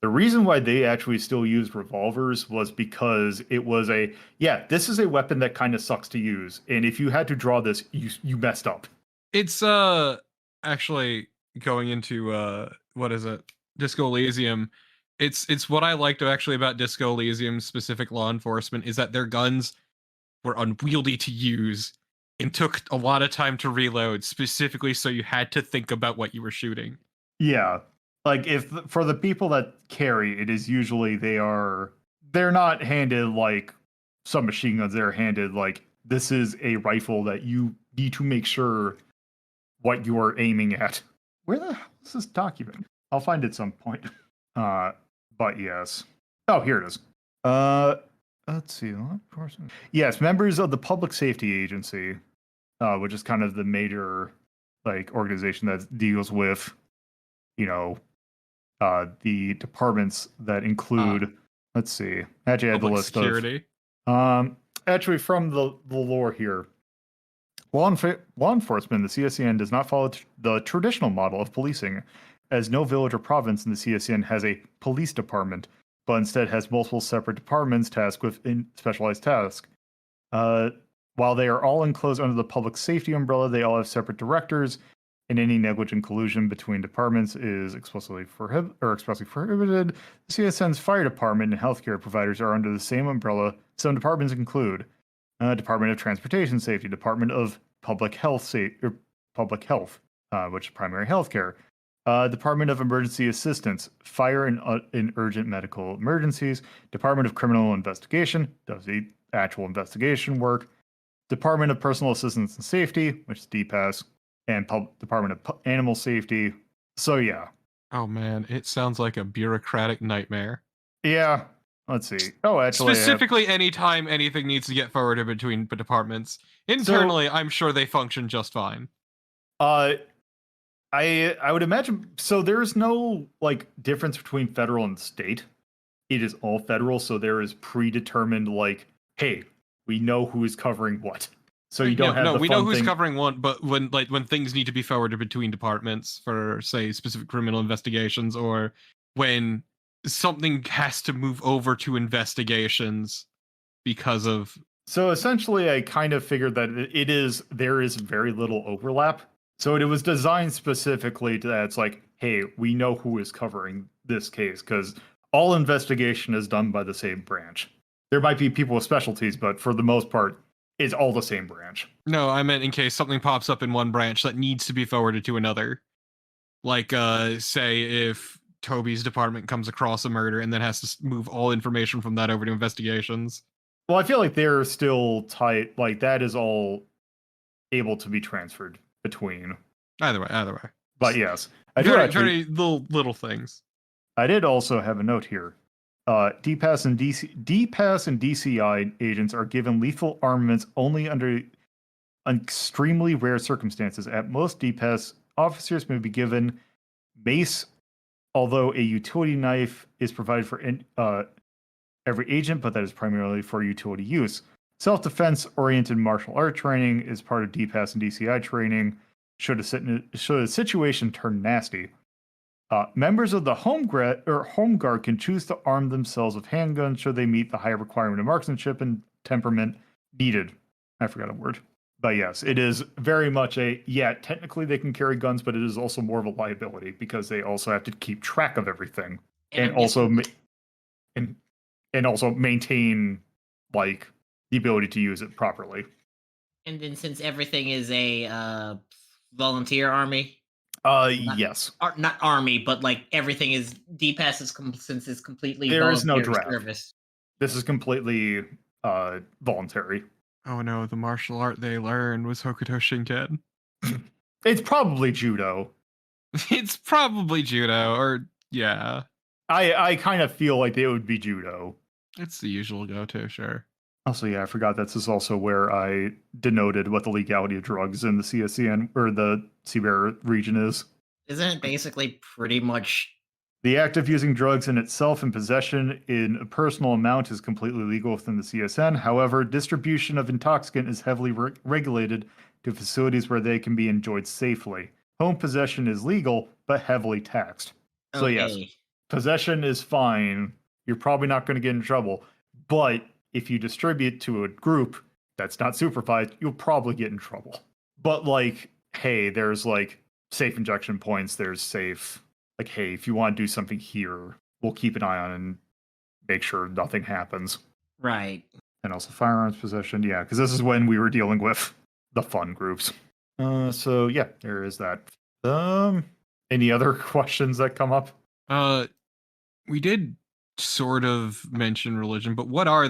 the reason why they actually still used revolvers was because it was this is a weapon that kind of sucks to use, and if you had to draw this, you messed up.
It's actually going into what is it? Disco Elysium. It's what I liked actually about Disco Elysium specific law enforcement is that their guns were unwieldy to use and took a lot of time to reload, specifically so you had to think about what you were shooting.
Yeah. Like for the people that carry, it is usually they're not handed like submachine guns, they're handed like this is a rifle that you need to make sure what you are aiming at. Where the hell is this document? I'll find it at some point. But yes. Oh, here it is. Let's see. Yes, members of the Public Safety Agency, which is kind of the major like organization that deals with, the departments that include. Let's see. Actually, I had the list
security.
Actually, from the lore here, Law enforcement in the CSEN does not follow the traditional model of policing, as no village or province in the CSEN has a police department, but instead has multiple separate departments tasked with specialized tasks. While they are all enclosed under the public safety umbrella, they all have separate directors, and any negligent collusion between departments is expressly prohibited. The CSN's fire department and healthcare providers are under the same umbrella. Some departments include Department of Transportation Safety, Department of Public Health, which is primary healthcare, Department of Emergency Assistance, Fire and Urgent Medical Emergencies, Department of Criminal Investigation, does the actual investigation work, Department of Personal Assistance and Safety, which is DPAS, and Department of Animal Safety. So yeah.
Oh man, it sounds like a bureaucratic nightmare.
Yeah. Let's see. Oh, actually,
specifically, anytime anything needs to get forwarded between departments, internally, I'm sure they function just fine.
I would imagine. So there is no like difference between federal and state. It is all federal, so there is predetermined like, hey, we know who is covering what. So you don't have.
We know who's covering what, but when things need to be forwarded between departments for, say, specific criminal investigations, or when something has to move over to investigations because of.
So essentially, I kind of figured that there is very little overlap. So it was designed specifically to that. It's like, hey, we know who is covering this case because all investigation is done by the same branch. There might be people with specialties, but for the most part, it's all the same branch.
No, I meant in case something pops up in one branch that needs to be forwarded to another. Like, say, if Toby's department comes across a murder and then has to move all information from that over to investigations.
Well, I feel like they're still tight. Like, that is all able to be transferred between.
Either way.
But yes,
very little things.
I did also have a note here. DPAS and DCI agents are given lethal armaments only under extremely rare circumstances. At most, DPAS officers may be given mace, although a utility knife is provided for every agent, but that is primarily for utility use. Self-defense oriented martial art training is part of DPAS and DCI training. Should a situation turn nasty, members of the home guard can choose to arm themselves with handguns should they meet the high requirement of marksmanship and temperament needed. I forgot a word. But yes, it is very much technically they can carry guns, but it is also more of a liability because they also have to keep track of everything and also maintain like the ability to use it properly.
And then since everything is a volunteer army,
yes.
Not army, but like everything is DPAS since it's completely
there is no draft.
Service.
This is completely voluntary.
Oh no, the martial art they learned was Hokuto Shinken.
It's probably judo.
It's probably judo, or yeah.
I kind of feel like it would be judo.
It's the usual go-to, sure.
Also, yeah, I forgot this is also where I denoted what the legality of drugs in the CSCN or the Seabear region is.
Isn't it basically pretty much
the act of using drugs in itself and possession in a personal amount is completely legal within the CSN. However, distribution of intoxicant is heavily regulated to facilities where they can be enjoyed safely. Home possession is legal, but heavily taxed. So yes, possession is fine. You're probably not going to get in trouble. But if you distribute to a group that's not supervised, you'll probably get in trouble. But like, hey, there's like safe injection points. There's safe, like, hey, if you want to do something here, we'll keep an eye on and make sure nothing happens.
Right.
And also firearms possession. Yeah, because this is when we were dealing with the fun groups. So yeah, there is that. Any other questions that come up?
We did sort of mention religion, but what are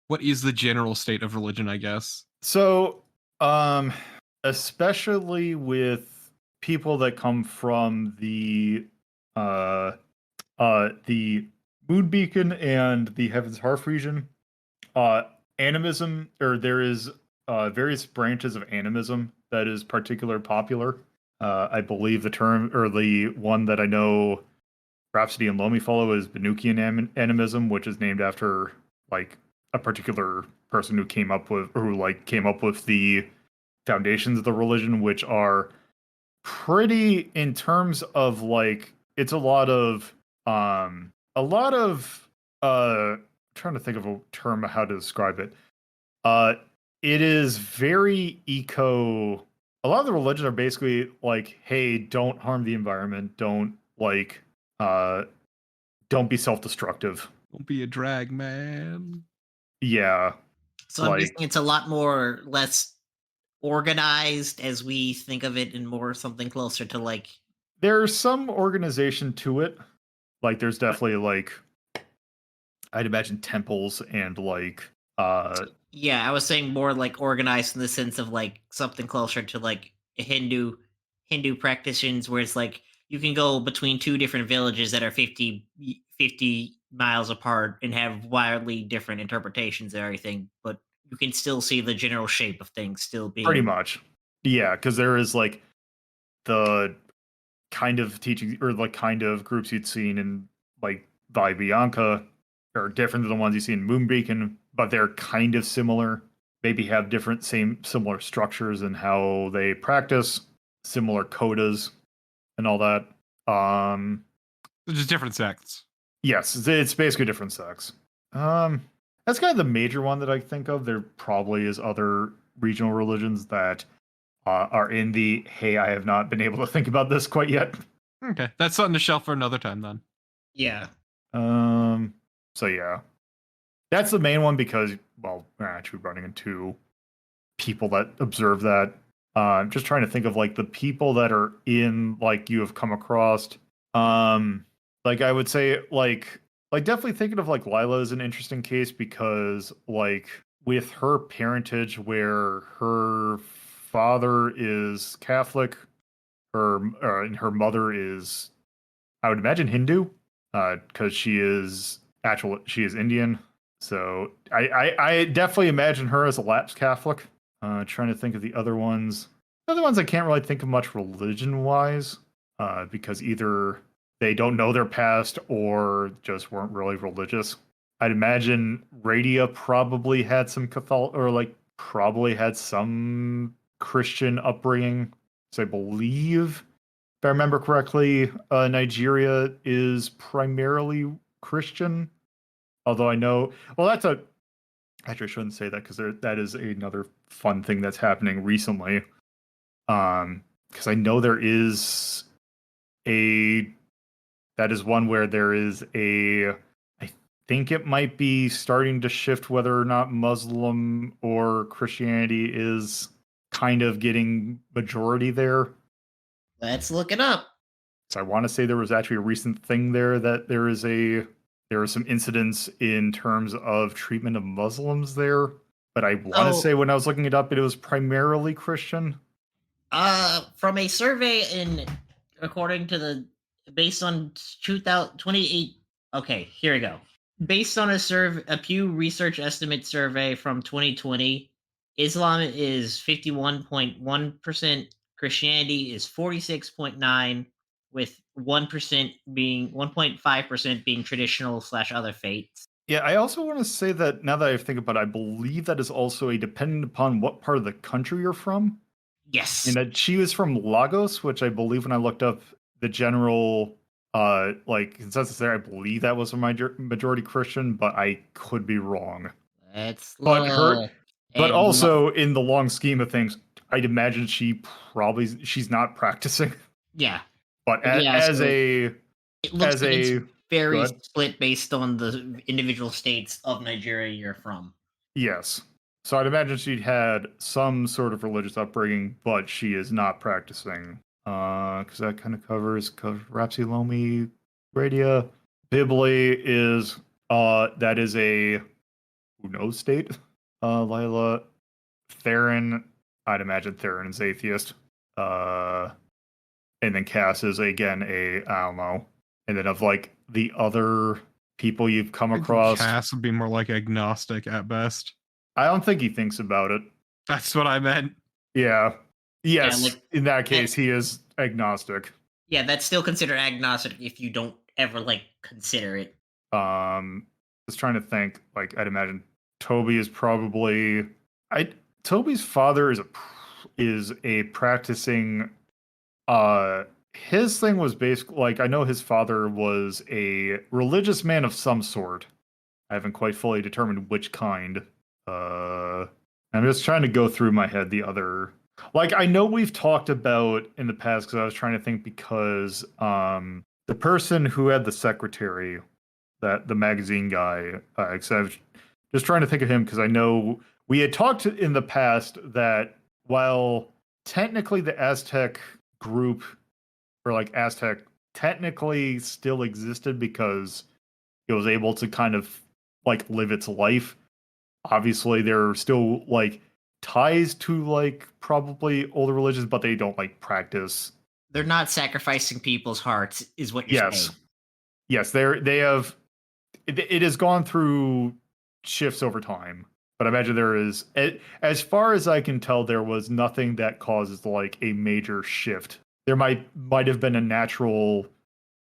what is the general state of religion, I guess?
So, especially with people that come from the Moonbeacon and the Heaven's Hearth region, animism, or there is various branches of animism that is particularly popular. I believe the term, or the one that I know Rhapsody and Lomi follow, is Banukian animism, which is named after like a particular person who came up with the foundations of the religion, which are pretty in terms of like it's a lot of trying to think of a term how to describe it. It is very eco. A lot of the religions are basically like, hey, don't harm the environment, don't be self-destructive.
Don't be a drag, man.
Yeah,
So I'm
like
guessing it's a lot more less organized as we think of it, and more something closer to like.
there's some organization to it. Like there's definitely like I'd imagine temples and like
Yeah, I was saying more like organized in the sense of like something closer to like Hindu practitioners, where it's like you can go between two different villages that are 50 miles apart and have wildly different interpretations of everything, but you can still see the general shape of things still
pretty
being.
much. Yeah, because there is like the kind of teaching or like kind of groups you'd seen in like Vi Bianca are different than the ones you see in Moonbeacon, but they're kind of similar. Maybe have different similar structures and how they practice, similar codas and all that.
They're just different sects.
Yes, it's basically different sects. That's kind of the major one that I think of. There probably is other regional religions that are in the hey, I have not been able to think about this quite yet.
Okay, that's something to shelf for another time then.
Yeah.
So yeah, that's the main one because well, we're actually running into people that observe that. I'm just trying to think of like the people that are in like you have come across. Like I would say like definitely thinking of like Lila is an interesting case because like with her parentage where her father is Catholic, and her mother is I would imagine Hindu, because she is Indian. So I definitely imagine her as a lapsed Catholic. Trying to think of the other ones. The other ones I can't really think of much religion wise, because either they don't know their past or just weren't really religious. I'd imagine Radia probably had some Catholic or like probably had some Christian upbringing. So I believe if I remember correctly, Nigeria is primarily Christian. Although I know, well, actually, I shouldn't say that because that is another fun thing that's happening recently. Because I know there is that is one where there is I think it might be starting to shift whether or not Muslim or Christianity is kind of getting majority there.
Let's look it up.
So I want to say there was actually a recent thing there that there are some incidents in terms of treatment of Muslims there, but I want to
So,
say when I was looking it up, it was primarily Christian.
from a survey according to based on 2028. Okay, here we go. Based on a Pew Research Estimate survey from 2020, Islam is 51.1%, Christianity is 46.9, with 1.5% being traditional / other faiths.
Yeah, I also want to say that now that I think about it, I believe that is also a dependent upon what part of the country you're from.
Yes.
And that she was from Lagos, which I believe when I looked up the general like consensus there, I believe that was a majority Christian, but I could be wrong.
Let's
But
look.
but
And
also in the long scheme of things, I'd imagine she's not practicing.
yeah.
But
Yeah,
as
so
a
it looks
as
like it's
a
very
good
split based on the individual states of Nigeria you're from.
yes. So I'd imagine she'd had some sort of religious upbringing, but she is not practicing. Because that kind of covers Rapsy Lomi, Radia. Bibli is that is a who knows state. Lila. Theron, I'd imagine Theron is atheist. Uh and then Cass is again I don't know. And then of like the other people you've come
I think
across,
Cass would be more like agnostic at best.
I don't think he thinks about it.
That's what I meant.
Yeah.
Yeah,
Yes,
like
in that case,
that,
he is agnostic.
yeah, that's still considered agnostic if you don't ever like consider it.
Just trying to think. Like, I'd imagine Toby is probably. I Toby's father is a practicing. His thing was basically like, I know his father was a religious man of some sort. I haven't quite fully determined which kind. I'm just trying to go through my head the other. Like, I know we've talked about in the past, because I was trying to think, because the person who had the secretary, that the magazine guy, because I was just trying to think of him, because I know we had talked in the past that while technically the Aztec group, or like Aztec, technically still existed because it was able to kind of like live its life. Obviously, there are still like ties to like probably older religions, but they don't like practice.
They're not sacrificing people's hearts, is what you're saying.
Yes, they have. It has gone through shifts over time, but I imagine there is, as far as I can tell, there was nothing that causes like a major shift. There might have been a natural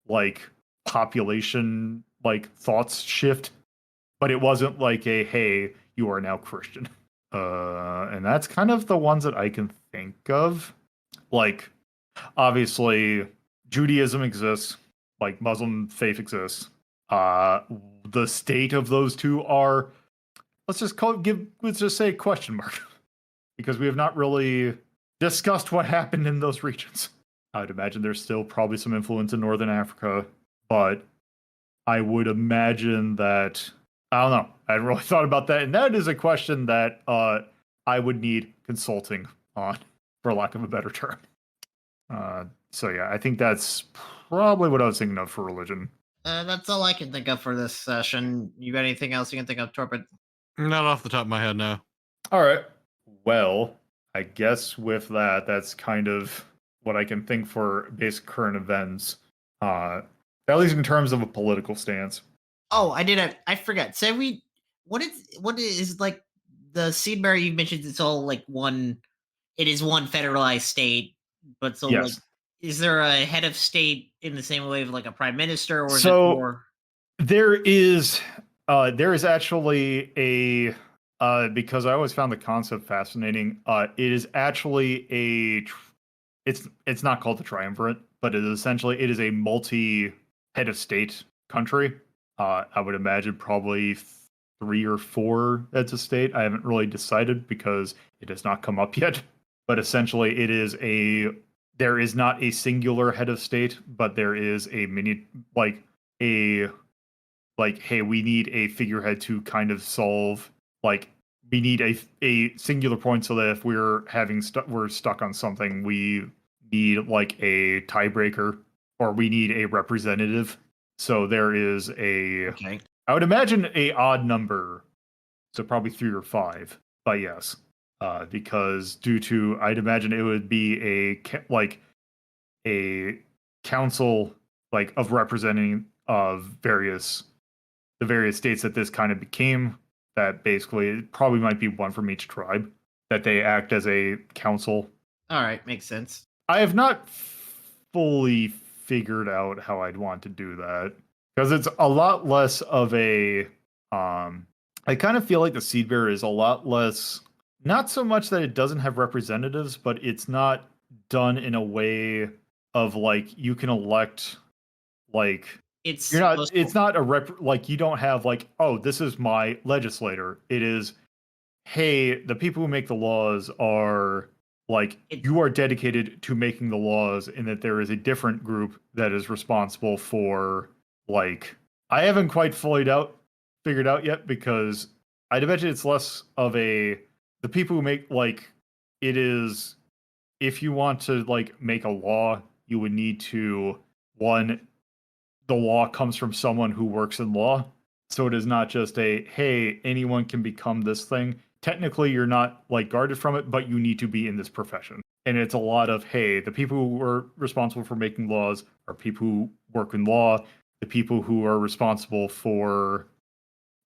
like population like thoughts shift, but it wasn't like a hey, you are now Christian. And that's kind of the ones that I can think of. Like, obviously, Judaism exists, like Muslim faith exists. The state of those two are, let's just say question mark, because we have not really discussed what happened in those regions. I'd imagine there's still probably some influence in Northern Africa, but I would imagine that, I don't know. I hadn't really thought about that, and that is a question that I would need consulting on, for lack of a better term. So yeah, I think that's probably what I was thinking of for religion.
That's all I can think of for this session. You got anything else you can think of, Torpid?
Not off the top of my head, no.
All right. Well, I guess with that, that's kind of what I can think for basic current events. At least in terms of a political stance.
Oh, I forgot. So what is like the Seedberry you mentioned? It's all like one. It is one federalized state, but so like,
Yes.
is there a head of state in the same way of like a prime minister, or is it
So
more?
there is actually a because I always found the concept fascinating. It is actually it's not called the triumvirate, but it is a multi head of state country. I would imagine probably 3 or 4 heads of state. I haven't really decided because it has not come up yet. But essentially, there is not a singular head of state, but there is a mini hey, we need a figurehead to kind of solve, like, we need a singular point, so that if we're stuck on something, we need like a tiebreaker, or we need a representative. So there is
Okay.
I would imagine a odd number, so probably 3 or 5, but yes, because I'd imagine it would be a council like of representing of the various states that this kind of became, that basically it probably might be one from each tribe, that they act as a council.
All right, makes sense.
I have not fully figured out how I'd want to do that, because it's a lot less of a I kind of feel like the seed bearer is a lot less, not so much that it doesn't have representatives, but it's not done in a way of like you can elect, like,
It's
it's not a like, you don't have like, oh, this is my legislator. It is, hey, the people who make the laws are like, you are dedicated to making the laws, and that there is a different group that is responsible for, like, I haven't quite figured out yet, because I'd imagine it's less of the people who make, like, it is, if you want to like make a law, you would need to, one, the law comes from someone who works in law. So it is not just hey, anyone can become this thing. Technically, you're not like guarded from it, but you need to be in this profession. And it's a lot of, hey, the people who are responsible for making laws are people who work in law. The people who are responsible for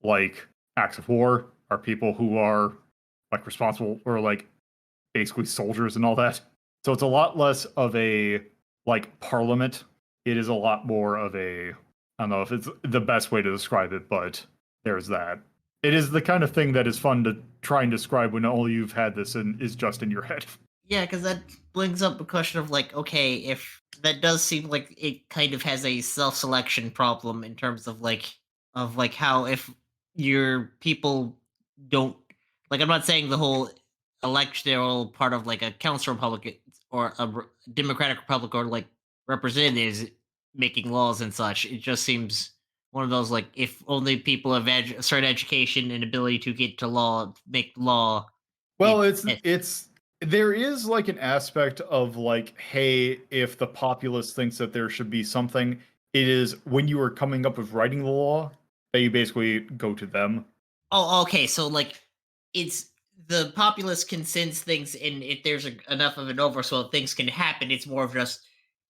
like acts of war are people who are like responsible, or like basically soldiers and all that. So it's a lot less of a like parliament. It is a lot more of a, I don't know if it's the best way to describe it, but there's that. It is the kind of thing that is fun to try and describe when all you've had this and is just in your head.
Yeah, because that brings up a question of like, okay, if that does seem like it kind of has a self-selection problem in terms of like how if your people don't like, I'm not saying the whole electoral part of like a council republic or a democratic republic or like representatives making laws and such. It just seems one of those like if only people have certain education and ability to get to law make law.
Well,
it,
it's there is like an aspect of like, hey, if the populace thinks that there should be something, it is when you are coming up with writing the law that you basically go to them.
Oh, okay. So like, it's the populace can sense things, and if there's enough of an overswell, things can happen. It's more of just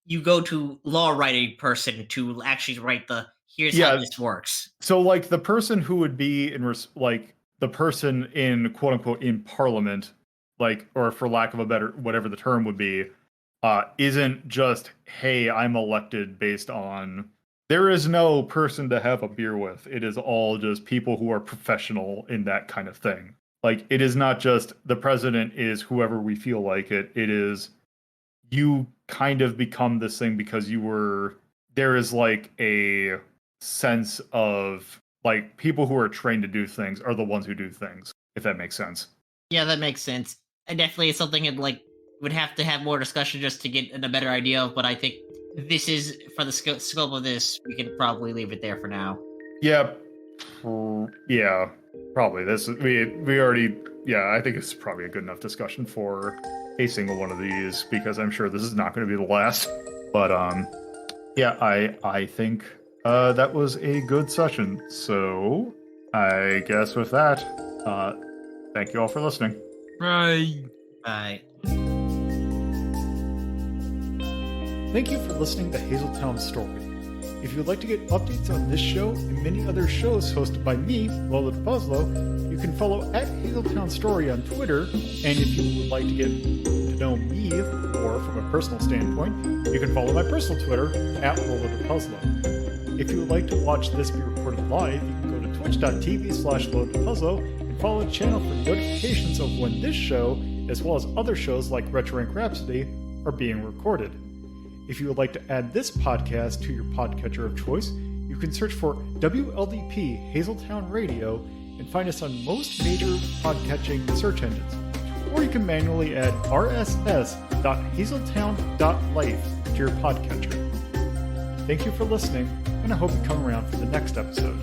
you go to law writing person to actually write the here's how
Yeah.
this works.
So like the person who would be like the person in quote unquote in parliament, like, or for lack of a better whatever the term would be, isn't just, hey, I'm elected based on, there is no person to have a beer with. It is all just people who are professional in that kind of thing. Like, it is not just the president is whoever we feel like it. It is you kind of become this thing because there is like a sense of like people who are trained to do things are the ones who do things, if that makes sense.
Yeah, that makes sense. And definitely it's something that like would have to have more discussion just to get a better idea of. But I think this is for the scope of this. We can probably leave it there for now.
Yeah. Yeah. Probably. This we already. Yeah, I think it's probably a good enough discussion for a single one of these because I'm sure this is not going to be the last. But yeah, I think that was a good session. So I guess with that, thank you all for listening.
Right.
Bye.
Thank you for listening to Hazeltown Story. If you would like to get updates on this show and many other shows hosted by me, LoloDePuzlo, you can follow at Hazeltown Story on Twitter. And if you would like to get to know me more from a personal standpoint, you can follow my personal Twitter at LoloDePuzlo. If you would like to watch this be recorded live, you can go to twitch.tv/LoloDePuzlo and follow the channel for notifications of when this show, as well as other shows like Retro Rank Rhapsody, are being recorded. If you would like to add this podcast to your podcatcher of choice, you can search for WLDP Hazeltown Radio and find us on most major podcatching search engines. Or you can manually add rss.hazeltown.life to your podcatcher. Thank you for listening, and I hope you come around for the next episode.